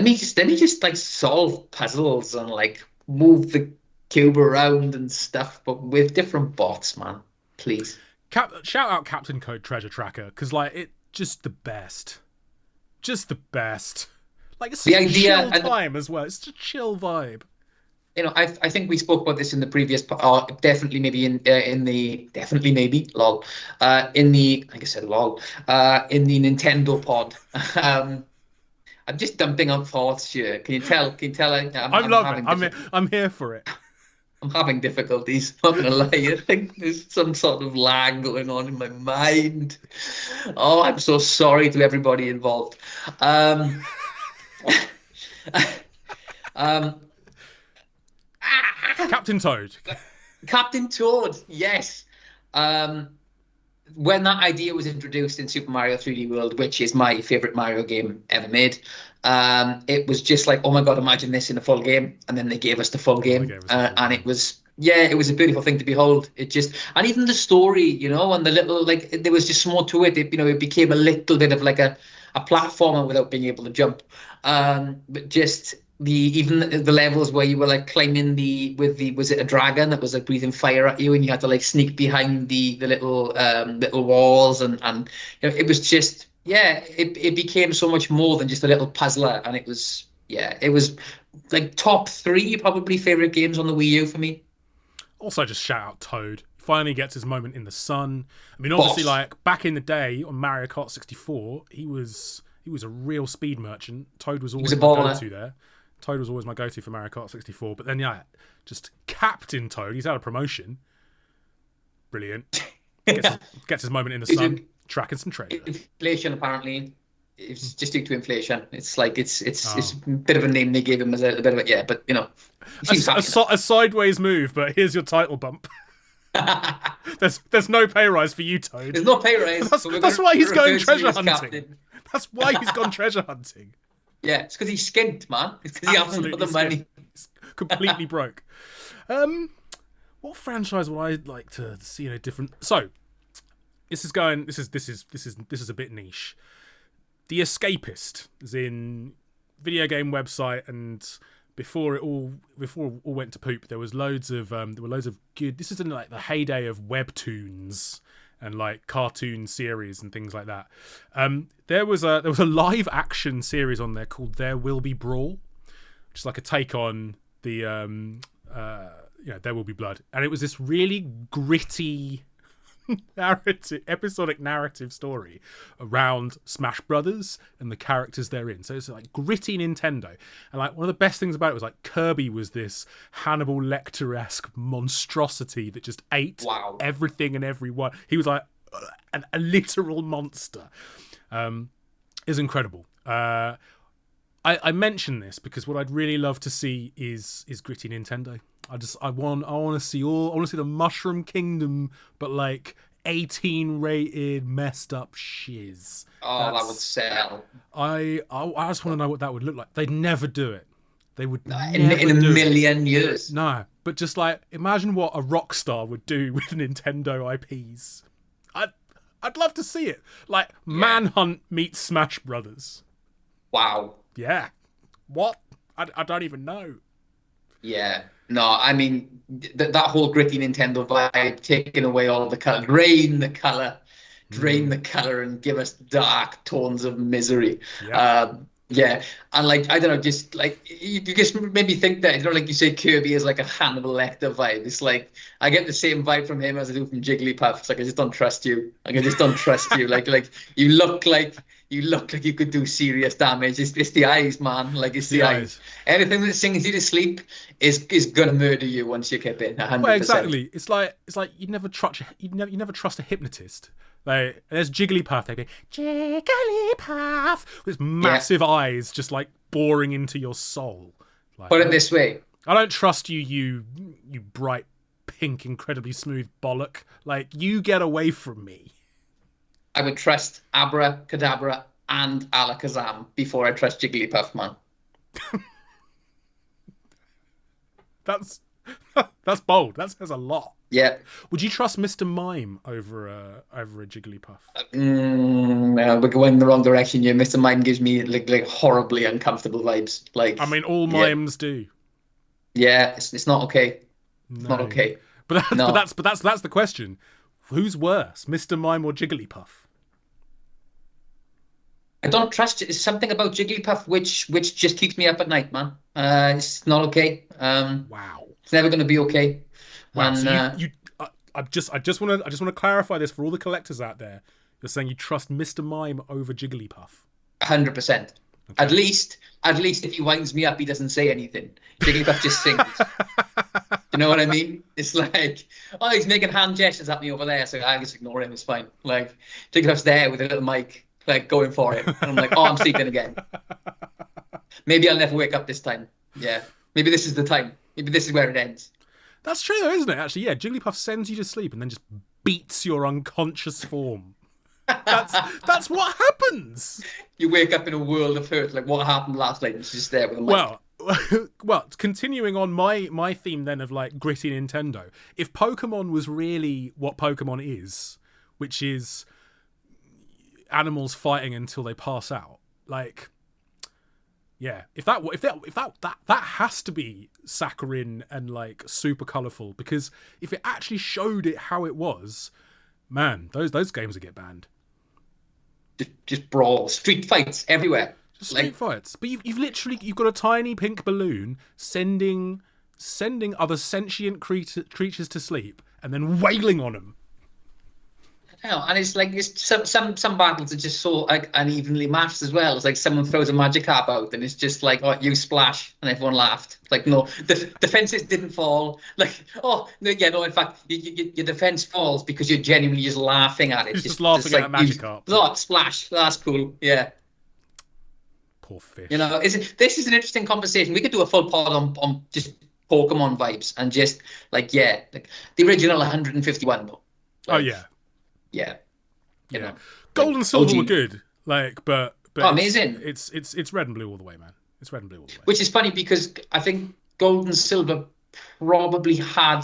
me just like solve puzzles and like move the cube around and stuff, but with different bots, man. Please. Shout out Captain Code Treasure Tracker, because like it just the best. Just the best. Like it's such a chill time as well. It's just a chill vibe. You know, I think we spoke about this in the previous, definitely maybe lol, in the, like I said, lol, in the Nintendo pod. I'm just dumping on thoughts here. Can you tell? I'm loving it. I'm here for it. I'm having difficulties. I'm not gonna lie. I think there's some sort of lag going on in my mind. Oh, I'm so sorry to everybody involved. Captain Toad. Captain Toad, yes. When that idea was introduced in Super Mario 3D World, which is my favorite Mario game ever made, it was just like, oh my God, imagine this in a full game. And then they gave us the full game. And it was a beautiful thing to behold. It just, and even the story, you know, and the little, like, there was just more to it. It became a little bit of like a platformer without being able to jump. But just even the levels where you were like climbing was it a dragon that was like breathing fire at you, and you had to like sneak behind the little walls, and you know, it was just, it became so much more than just a little puzzler, and it was like top 3 probably favorite games on the Wii U for me. Also, just shout out Toad. Finally gets his moment in the sun. I mean, obviously, like back in the day on Mario Kart 64, he was a real speed merchant. Toad was always my go-to there. Toad was always my go-to for Mario Kart 64. But then, just Captain Toad. He's had a promotion. Brilliant. Gets his moment in the sun. Tracking some treasure. Inflation, apparently. It's just due to inflation. It's like it's a bit of a name they gave him as a bit of a, but you know. A sideways move, but here's your title bump. There's no pay rise for you, Toad. There's no pay rise. That's why he's going treasure hunting. That's why he's gone treasure hunting. Yeah, it's because he's skint, man. It's because he hasn't got the money. He's completely broke. What franchise would I like to see in a different? So, this is a bit niche. The Escapist is in video game website, and before it all went to poop, there were loads of good. This is in like the heyday of webtoons and like cartoon series and things like that. There was a live action series on there called There Will Be Brawl, which is like a take on the There Will Be Blood, and it was this really gritty episodic narrative story around Smash Brothers and the characters therein. So it's like gritty Nintendo, and like one of the best things about it was like Kirby was this Hannibal Lecter-esque monstrosity that just ate everything and everyone. He was like a literal monster. Is incredible. I mention this because what I'd really love to see is gritty Nintendo. I want to see the Mushroom Kingdom, but like 18 rated messed up shiz. Oh, that would sell. I just want to know what that would look like. They'd never do it. They would In a million years. No, but just like imagine what a Rockstar would do with Nintendo IPs. I'd love to see it. Like Manhunt meets Smash Brothers. Wow. Yeah. What? I don't even know. Yeah. No, I mean that whole gritty Nintendo vibe, taking away all of the color, drain the color, and give us dark tones of misery. Yeah. Yeah, and like I don't know, just like you just made me think that, you know, like you say, Kirby is like a Hannibal Lecter vibe. It's like I get the same vibe from him as I do from Jigglypuff. It's like I just don't trust you. Like I just don't trust you. Like you look like you could do serious damage. It's the eyes, man. Like it's the eyes. Anything that sings you to sleep is gonna murder you once you get in. 100%. Well, exactly. It's like you never trust a hypnotist. Like there's Jigglypuff, they'd be Jigglypuff with massive eyes just like boring into your soul. Like, put it this way. I don't trust you, you bright pink, incredibly smooth bollock. Like you get away from me. I would trust Abracadabra and Alakazam before I trust Jigglypuff, man. That's bold. That says a lot. Yeah. Would you trust Mr. Mime over a Jigglypuff? We're going in the wrong direction here. Mr. Mime gives me like horribly uncomfortable vibes. Like I mean, all mimes do. Yeah, it's not okay. It's not okay. But that's the question. Who's worse, Mr. Mime or Jigglypuff? I don't trust it. It's something about Jigglypuff which just keeps me up at night, man. It's not okay. Wow. It's never going to be okay. Wow. And, so I just want to clarify this for all the collectors out there. You're saying you trust Mr. Mime over Jigglypuff. 100%. Okay. At least if he winds me up, he doesn't say anything. Jigglypuff just sings. You know what I mean? It's like, oh, he's making hand gestures at me over there, so I just ignore him. It's fine. Like Jigglypuff's there with a little mic, like going for him, and I'm like, oh, I'm sleeping again. Maybe I'll never wake up this time. Yeah. Maybe this is the time. Maybe this is where it ends. That's true, though, isn't it? Actually, yeah. Jigglypuff sends you to sleep and then just beats your unconscious form. That's what happens. You wake up in a world of hurt. Like, what happened last night? And she's just there with a mic. Well, continuing on my theme then of like gritty Nintendo. If Pokemon was really what Pokemon is, which is animals fighting until they pass out, like, yeah, if that has to be saccharine and like super colorful, because if it actually showed it how it was, man, those games would get banned. Just brawl, street fights everywhere. Just street fights, but you've got a tiny pink balloon sending other sentient creatures to sleep and then wailing on them. You know, and it's like some battles are just so like unevenly matched as well. It's like someone throws a Magikarp out and it's just like, oh, you splash, and everyone laughed. Like, no, the defenses didn't fall. Like, oh, no, yeah, no, in fact, your defense falls because you're genuinely just laughing at it. Just laughing at Magikarp. Oh, splash, that's cool, yeah. Poor fish. You know, this is an interesting conversation. We could do a full pod on just Pokemon vibes and just like, yeah, like the original 151 though. Like, oh yeah. Yeah. You know, Gold and Silver were good. Like, but amazing. It's red and blue all the way, man. It's red and blue all the way. Which is funny because I think Gold and Silver probably had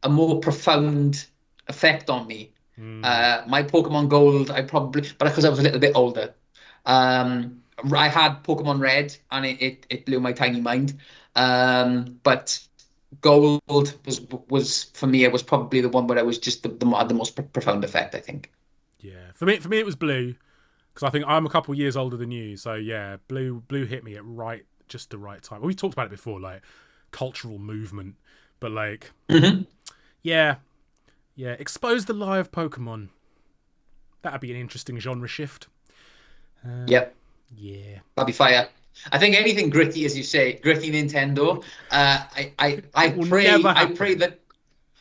a more profound effect on me. My Pokemon Gold, but because I was a little bit older. I had Pokemon Red and it blew my tiny mind. But Gold was for me, it was probably the one where I was just the most profound effect, I think. Yeah, for me it was blue, because I think I'm a couple of years older than you. So yeah, blue hit me at just the right time. We talked about it before, like cultural movement, but like, yeah, expose the lie of Pokemon. That'd be an interesting genre shift. Yep. Yeah, that'd be fire. I think anything gritty, as you say, gritty Nintendo. I pray that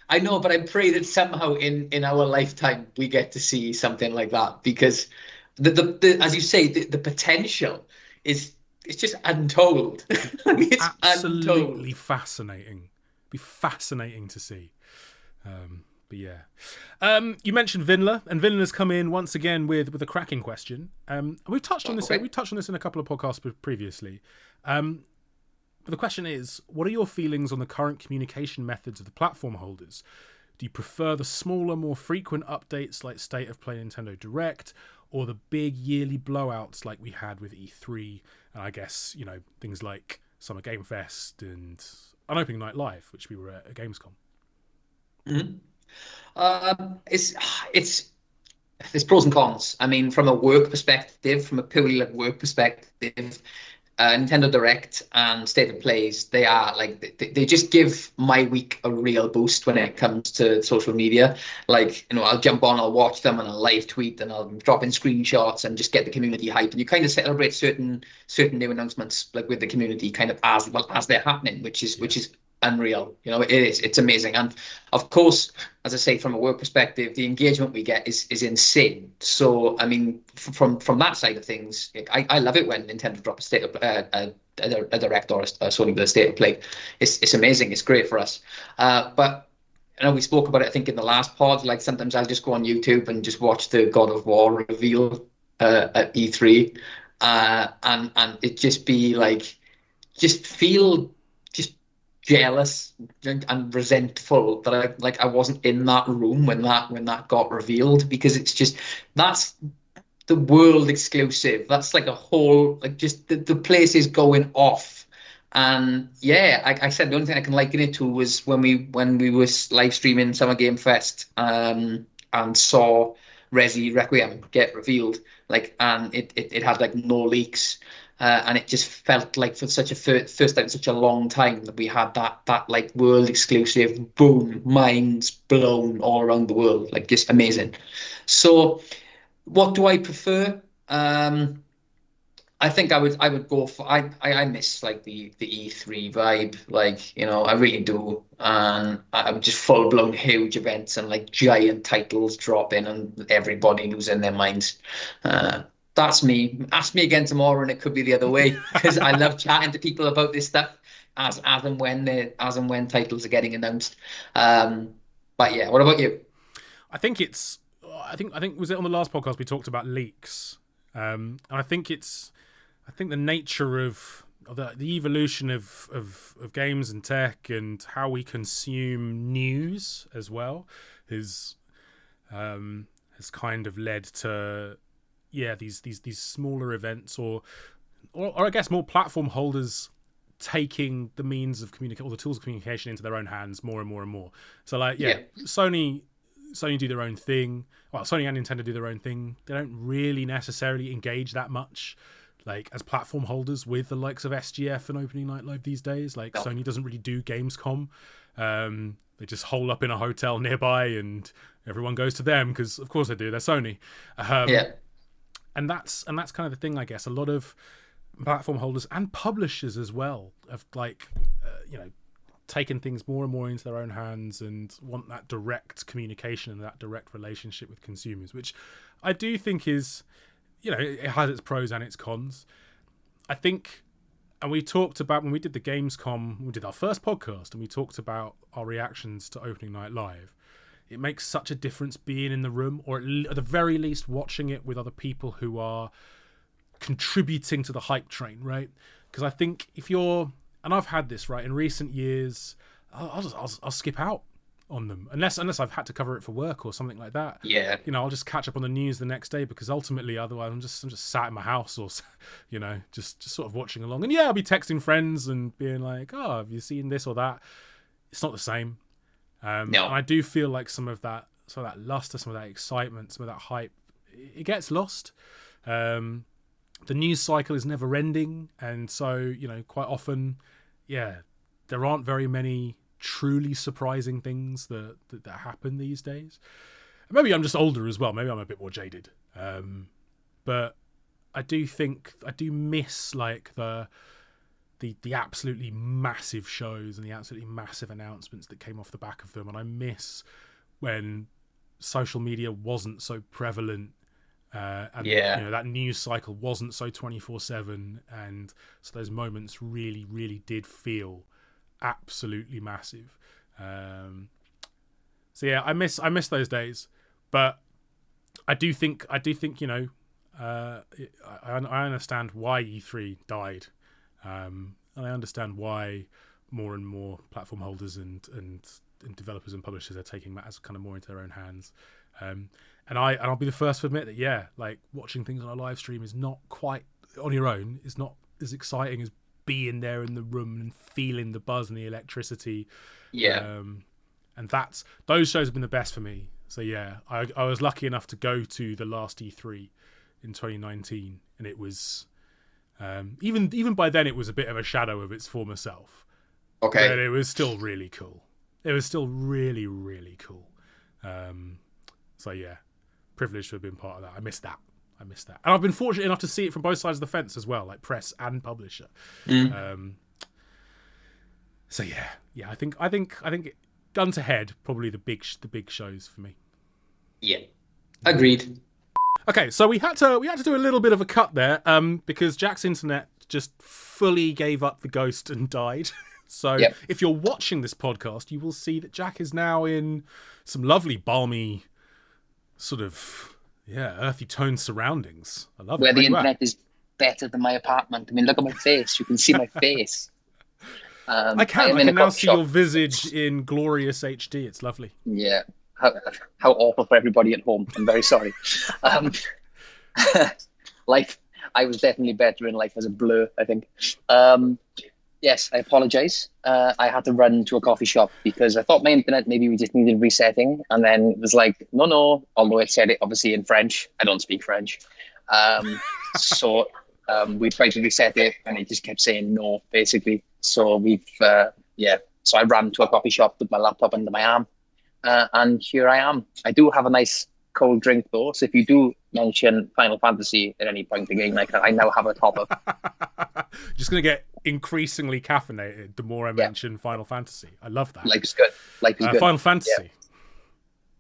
I know, but I pray that somehow in our lifetime we get to see something like that, because the as you say, the potential is it's just untold. It's Absolutely untold. fascinating. Be fascinating to see. But yeah, you mentioned Vinler, and Vinler's come in once again with a cracking question. We've touched on this. Okay. We touched on this in a couple of podcasts previously. But the question is, what are your feelings on the current communication methods of the platform holders? Do you prefer the smaller, more frequent updates like State of Play Nintendo Direct, or the big yearly blowouts like we had with E3, and I guess, things like Summer Game Fest and an opening night live, which we were at Gamescom? Mhm. It's there's pros and cons. I mean, from a work perspective, from a purely like work perspective, Nintendo Direct and State of Plays, they are like they just give my week a real boost when it comes to social media. Like, I'll jump on, I'll watch them, and I'll live tweet, and I'll drop in screenshots and just get the community hype. And you kind of celebrate certain new announcements like with the community kind of as well as they're happening, which is Yeah. unreal. It's amazing. And of course, as I say, from a work perspective, the engagement we get is insane. So, I mean, from that side of things, I love it when Nintendo drop a state of a direct or a Sony with a state of play. It's amazing. It's great for us. But I know we spoke about it, I think, in the last pod. Like sometimes I'll just go on YouTube and just watch the God of War reveal at E3, and it just be like, just feel just jealous and resentful that I wasn't in that room when that got revealed, because it's just, that's the world exclusive. That's like a whole, like, just the place is going off. And yeah, I said the only thing I can liken it to was when we were live streaming Summer Game Fest, and saw Resi Requiem get revealed, like, and it had like no leaks. And it just felt like for such a first time in such a long time that we had that like world exclusive, boom, minds blown all around the world, like just amazing. So what do I prefer? I think I would go for, I miss like the E3 vibe, like, I really do. And I'm just full blown huge events and like giant titles dropping and everybody losing their minds. Uh, that's me. Ask me again tomorrow and it could be the other way, because I love chatting to people about this stuff as and when titles are getting announced. Um, but yeah, what about you? I think it's. I think was it on the last podcast we talked about leaks, and I think the nature of the evolution of games and tech and how we consume news as well is has kind of led to these smaller events or I guess more platform holders taking the means of communicate or the tools of communication into their own hands more and more and more. So like Yeah. Sony do their own thing. Well, Sony and Nintendo do their own thing. They don't really necessarily engage that much, like as platform holders, with the likes of SGF and Opening Night Live these days. Like No. Sony doesn't really do Gamescom. They just hole up in a hotel nearby, and everyone goes to them because, of course, they do. They're Sony, Yeah. and that's kind of the thing. I guess a lot of platform holders and publishers as well have taken things more and more into their own hands and want that direct communication and that direct relationship with consumers, which I do think is, it has its pros and its cons. I think, and we talked about when we did the Gamescom, we did our first podcast, and we talked about our reactions to Opening Night Live. It makes such a difference being in the room, or at the very least watching it with other people who are contributing to the hype train, right? Because I think if you're, and I've had this right in recent years, I'll skip out on them unless I've had to cover it for work or something like that. Yeah. I'll just catch up on the news the next day, because ultimately otherwise I'm just sat in my house or just sort of watching along. And yeah, I'll be texting friends and being like, oh, have you seen this or that? It's not the same. And No. I do feel like some of that luster, some of that excitement, some of that hype, it gets lost. The news cycle is never ending, and so quite often, there aren't very many truly surprising things that happen these days. Maybe I'm just older as well. Maybe I'm a bit more jaded. But I do think I do miss like the absolutely massive shows and the absolutely massive announcements that came off the back of them, and I miss when social media wasn't so prevalent And that news cycle wasn't so 24/7, and so those moments really, really did feel absolutely massive. So yeah, I miss those days, but I do think I understand why E3 died, and I understand why more and more platform holders and developers and publishers are taking matters kind of more into their own hands. And I'll be the first to admit that like watching things on a live stream is not quite on your own. Is not as exciting as being there in the room and feeling the buzz and the electricity. Yeah. And those shows have been the best for me. So yeah, I was lucky enough to go to the last E3 in 2019, and it was even by then it was a bit of a shadow of its former self. Okay. But it was still really cool. It was still really, really cool. So yeah, privileged to have been part of that. I missed that. And I've been fortunate enough to see it from both sides of the fence as well, like press and publisher. So yeah, I think gun to head, probably the big shows for me. Yeah, agreed. Okay, so we had to do a little bit of a cut there, because Jack's internet just fully gave up the ghost and died. So If you're watching this podcast, you will see that Jack is now in some lovely, balmy, sort of earthy toned surroundings. I love it. Where the internet is better than my apartment. I mean, look at my face. You can see my face. I can now see your visage in glorious HD. It's lovely. Yeah. How awful for everybody at home. I'm very sorry. Life, I was definitely better in life as a blur, I think. Yes, I apologize. I had to run to a coffee shop because I thought my internet maybe we just needed resetting. And then it was like, no, although it said it obviously in French. I don't speak French. So we tried to reset it and it just kept saying no, basically. So so I ran to a coffee shop with my laptop under my arm. And here I am. I do have a nice cold drink though. So if you do mention Final Fantasy at any point in the game, I now have a top up. Just going to get increasingly caffeinated the more I mention Final Fantasy. I love that. Life is good. Final Fantasy.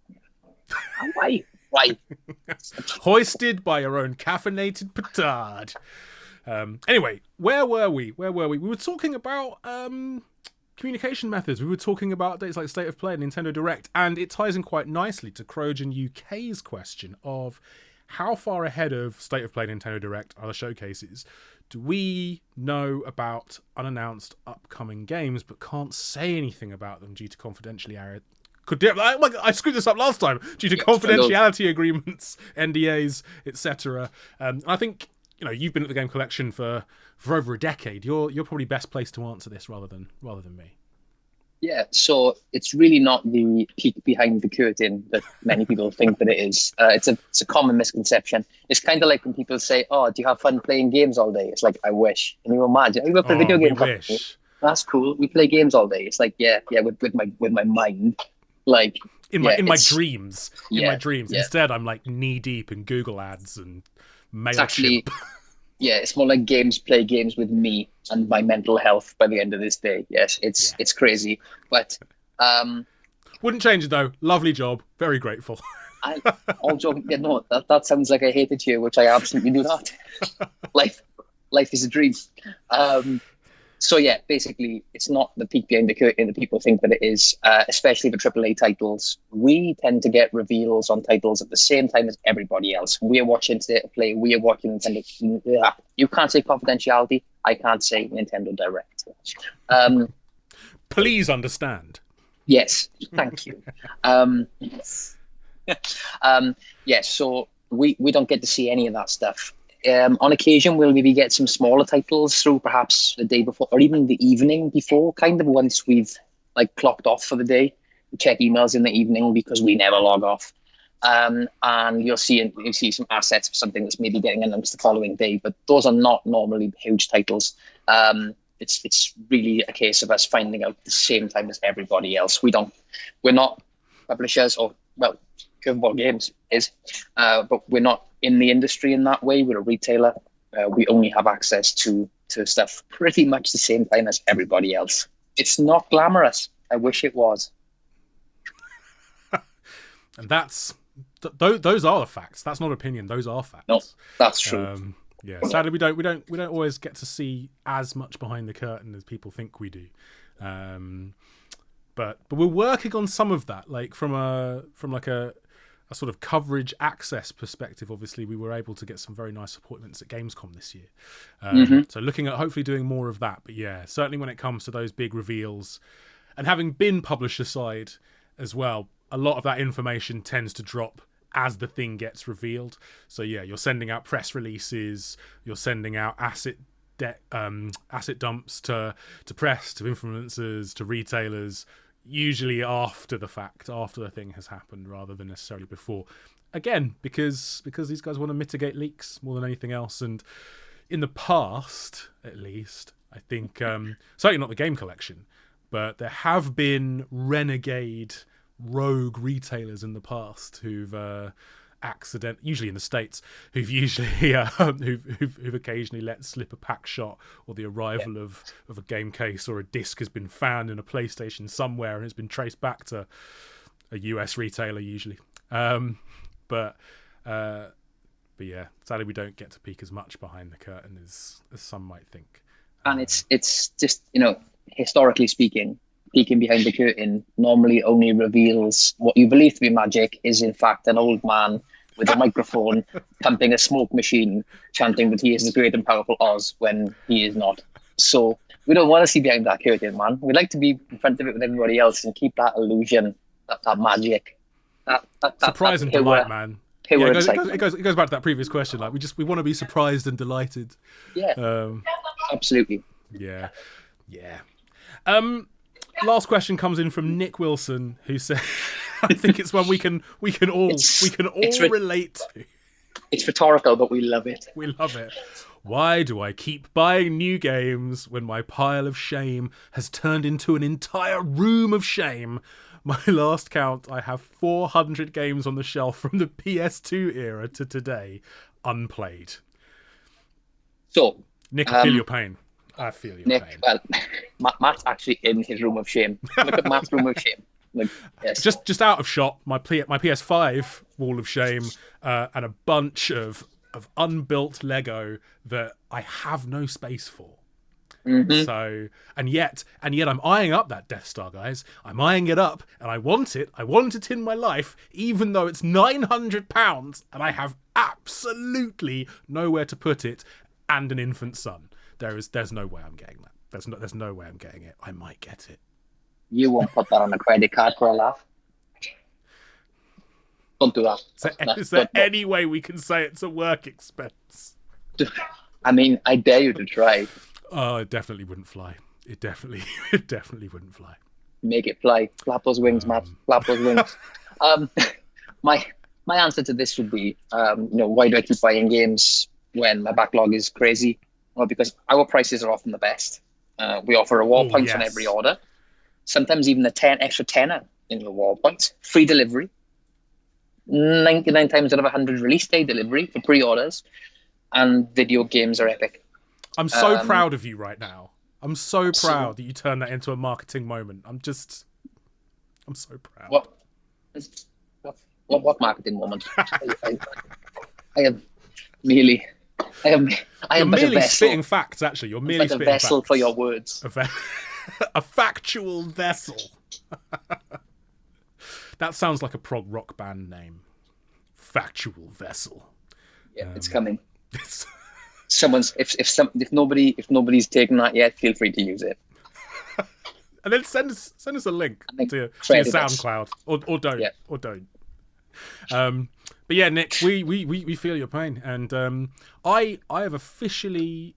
Yeah. Why? Hoisted by your own caffeinated petard. Anyway, where were we? We were talking about communication methods. We were talking about dates like State of Play and Nintendo Direct, and it ties in quite nicely to Crojan UK's question of how far ahead of State of Play, Nintendo Direct, other showcases, do we know about unannounced upcoming games but can't say anything about them due to confidentiality? I screwed this up last time. Due to confidentiality agreements, NDAs, etc. I think you've been at the Game Collection for over a decade. You're probably best placed to answer this rather than me. Yeah, so it's really not the peek behind the curtain that many people think that it is. It's a common misconception. It's kind of like when people say, "Oh, do you have fun playing games all day?" It's like, I wish. And you imagine, we play video games. Wish. That's cool. We play games all day. It's like, with my mind, like in my dreams. Instead, I'm like knee deep in Google ads and MailChimp. It's more like play games with me and my mental health by the end of this day. Yes, it's crazy. But wouldn't change it though. Lovely job. Very grateful. All joking. That sounds like I hated you, which I absolutely do not. Life is a dream. So yeah, basically, it's not the peek behind the curtain that people think that it is, especially the AAA titles. We tend to get reveals on titles at the same time as everybody else. We are watching State of Play. We are watching Nintendo. You can't say confidentiality. I can't say Nintendo Direct. Please understand. Yes, thank you. So we don't get to see any of that stuff. On occasion, we'll maybe get some smaller titles through perhaps the day before or even the evening before, kind of once we've clocked off for the day. We check emails in the evening because we never log off. And you'll see some assets for something that's maybe getting announced the following day, but those are not normally huge titles. It's really a case of us finding out the same time as everybody else. We're not publishers Curveball Games is, but we're not in the industry in that way. We're a retailer. We only have access to stuff pretty much the same time as everybody else. It's not glamorous. I wish it was. And that's those are the facts. That's not opinion. Those are facts. No, that's true. Yeah, sadly we don't always get to see as much behind the curtain as people think we do. But we're working on some of that, like from a sort of coverage access perspective. Obviously, we were able to get some very nice appointments at Gamescom this year. So looking at hopefully doing more of that. But yeah, certainly when it comes to those big reveals, and having been publisher side as well, a lot of that information tends to drop as the thing gets revealed. So yeah, you're sending out press releases, you're sending out asset dumps to press, to influencers, to retailers, usually after the fact, after the thing has happened, rather than necessarily before. Again, because these guys want to mitigate leaks more than anything else. And in the past, at least, I think, certainly not the game collection, but there have been renegade, rogue retailers in the past who've usually in the States, who've usually who've occasionally let slip a pack shot, or the arrival of a game case or a disc has been found in a PlayStation somewhere and has been traced back to a US retailer usually. But yeah, sadly we don't get to peek as much behind the curtain as some might think. And it's just, historically speaking, peeking behind the curtain normally only reveals what you believe to be magic is in fact an old man with a microphone pumping a smoke machine, chanting that he is the great and powerful Oz when he is not. So we don't want to see behind that curtain, man. We like to be in front of it with everybody else and keep that illusion, that magic. That surprise and delight, man. Yeah, it goes back to that previous question. Like we want to be surprised and delighted. Yeah, absolutely. Yeah. Last question comes in from Nick Wilson, who said, "I think it's one we can all relate to." It's rhetorical, but we love it. We love it. Why do I keep buying new games when my pile of shame has turned into an entire room of shame? My last count, I have 400 games on the shelf from the PS2 era to today, unplayed. So, Nick, I feel your pain. I feel your pain. Well, Matt's actually in his room of shame. Look at Matt's room of shame. Like, yes. Just out of shot, my PS5 wall of shame, and a bunch of unbuilt Lego that I have no space for. Mm-hmm. So, and yet I'm eyeing up that Death Star, guys. I'm eyeing it up, and I want it. I want it in my life, even though it's £900, and I have absolutely nowhere to put it, and an infant son. There's no way I'm getting that. There's no way I'm getting it. I might get it. You won't put that on a credit card for a laugh. Don't do that. Is there any way we can say it's a work expense? I mean, I dare you to try. Oh, it definitely wouldn't fly. It definitely wouldn't fly. Make it fly. Flap those wings, Matt. Flap those wings. My answer to this would be, why do I keep buying games when my backlog is crazy? Well, because our prices are often the best. We offer reward points on every order. Sometimes even extra tenner in reward points. Free delivery. 99 times out of 100 release day delivery for pre-orders. And video games are epic. I'm so proud of you right now. I'm so proud that you turned that into a marketing moment. I'm so proud. What marketing moment? I am merely spitting facts. Actually, you're merely spitting facts. A vessel for your words. A factual vessel. That sounds like a prog rock band name. Factual vessel. Yeah, it's coming. If nobody's taken that yet, feel free to use it. And then send us a link to your SoundCloud, or don't, or don't. But yeah, Nick, we feel your pain, and I have officially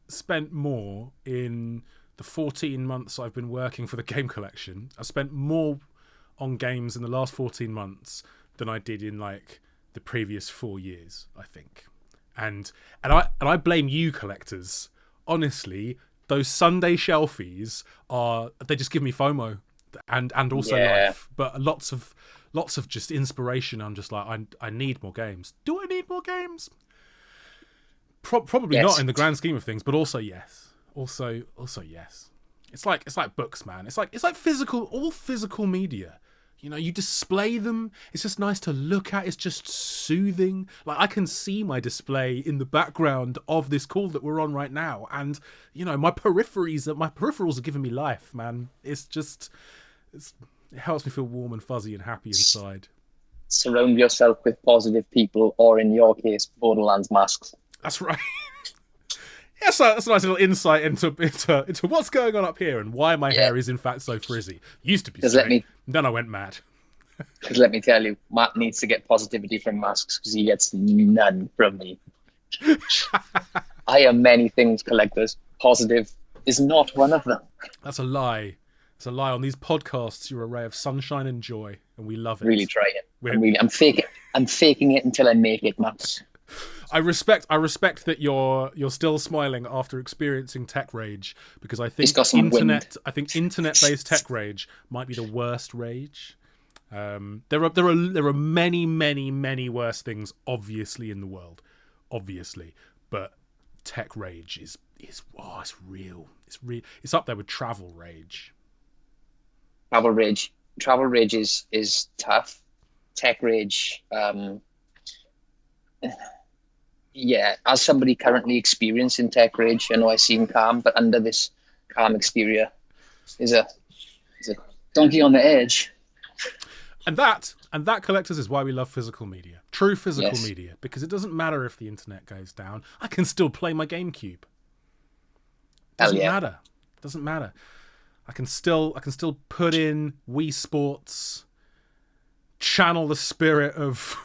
spent more in the 14 months I've been working for the game collection. I spent more on games in the last 14 months than I did in like the previous 4 years, I think. And I blame you, collectors. Honestly, those Sunday shelfies they just give me FOMO and also life. But lots of just inspiration. I'm just like, I need more games. Do I need more games? Probably not in the grand scheme of things, but also yes. Also yes. It's like books, man. It's like physical media. You know, you display them. It's just nice to look at. It's just soothing. Like, I can see my display in the background of this call that we're on right now. And, you know, my peripherals are giving me life, man. It helps me feel warm and fuzzy and happy inside. Surround yourself with positive people, or in your case, Borderlands masks. That's right. Yeah, so that's a nice little insight into what's going on up here and why my hair is in fact so frizzy. Used to be straight, then I went mad. Because let me tell you, Matt needs to get positivity from masks because he gets none from me. I am many things, collectors. Positive is not one of them. That's a lie. It's a lie. On these podcasts, you're a ray of sunshine and joy, and we love it. Really try it. I'm faking it until I make it, Matt. I respect that you're still smiling after experiencing tech rage, because I think internet-based tech rage might be the worst rage. There are many worse things obviously in the world, but tech rage is it's real. It's up there with travel rage. Travel rage is tough. Tech rage, yeah, as somebody currently experiencing tech rage, I know I seem calm, but under this calm exterior is a donkey on the edge. And that, collectors, is why we love physical media. True physical media, because it doesn't matter if the internet goes down. I can still play my GameCube. Doesn't matter. I can still put in Wii Sports, channel the spirit of...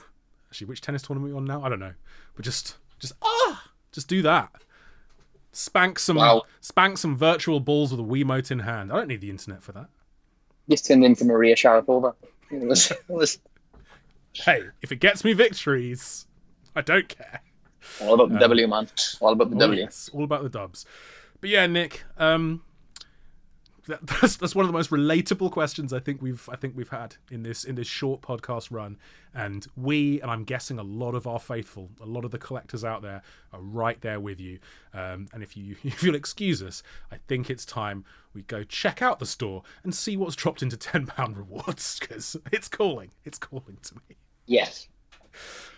Actually, which tennis tournament are we on now? I don't know. But just do that. Spank some virtual balls with a Wiimote in hand. I don't need the internet for that. Just turned into Maria Sharapova. Hey, if it gets me victories, I don't care. All about the W, man. All about the W. Yes, all about the dubs. But yeah, Nick, that's one of the most relatable questions I think we've had in this short podcast run, and I'm guessing a lot of our faithful, a lot of the collectors out there are right there with you. And if you'll excuse us, I think it's time we go check out the store and see what's dropped into £10 rewards, because it's calling to me. Yes.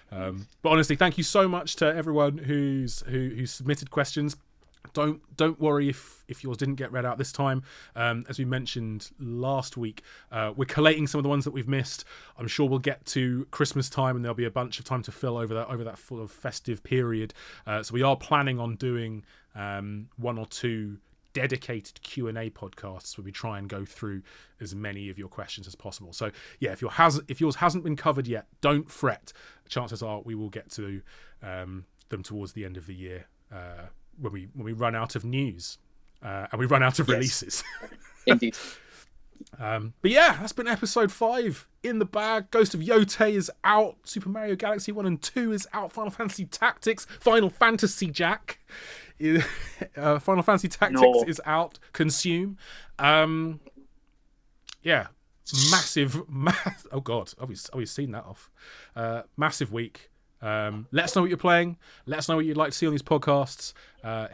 But honestly, thank you so much to everyone who submitted questions. Don't worry if yours didn't get read out this time. As we mentioned last week, we're collating some of the ones that we've missed. I'm sure we'll get to Christmas time and there'll be a bunch of time to fill over that full of festive period. So we are planning on doing one or two dedicated Q&A podcasts where we try and go through as many of your questions as possible. So yeah, if yours hasn't been covered yet, don't fret. Chances are we will get to them towards the end of the year. When we run out of news and we run out of releases. Indeed. But yeah, that's been episode 5 in the bag. Ghost of Yotei is out. Super Mario Galaxy 1 and 2 is out. Final Fantasy Tactics. Final Fantasy Jack. Final Fantasy Tactics is out. Consume. Yeah. Massive. Oh God. We've seen that off. Massive week. Let us know what you're playing. Let us know what you'd like to see on these podcasts.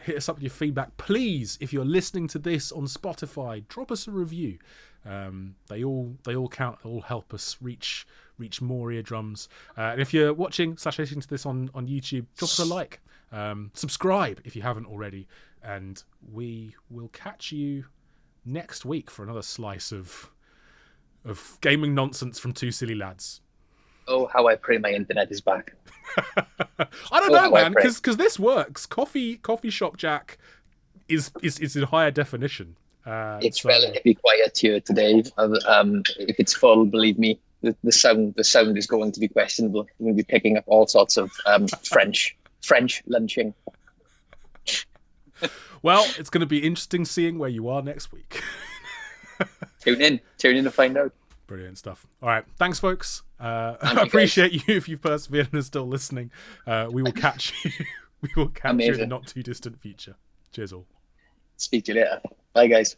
Hit us up with your feedback, please. If you're listening to this on Spotify, drop us a review. They all count. They all help us reach more eardrums. And if you're watching / listening to this on YouTube, drop us a like. Subscribe if you haven't already, and we will catch you next week for another slice of gaming nonsense from two silly lads. Oh, how I pray my internet is back. I don't know, man, because this works. Coffee shop Jack is in higher definition. It's relatively quiet here today. If it's full, believe me, the sound is going to be questionable. We'll be picking up all sorts of French lunching. Well, it's going to be interesting seeing where you are next week. Tune in to find out. Brilliant stuff. All right, thanks, folks. I appreciate you if you've persevered and are still listening. We will catch you. We will catch you in the not too distant future. Cheers, all. Speak to you later. Bye, guys.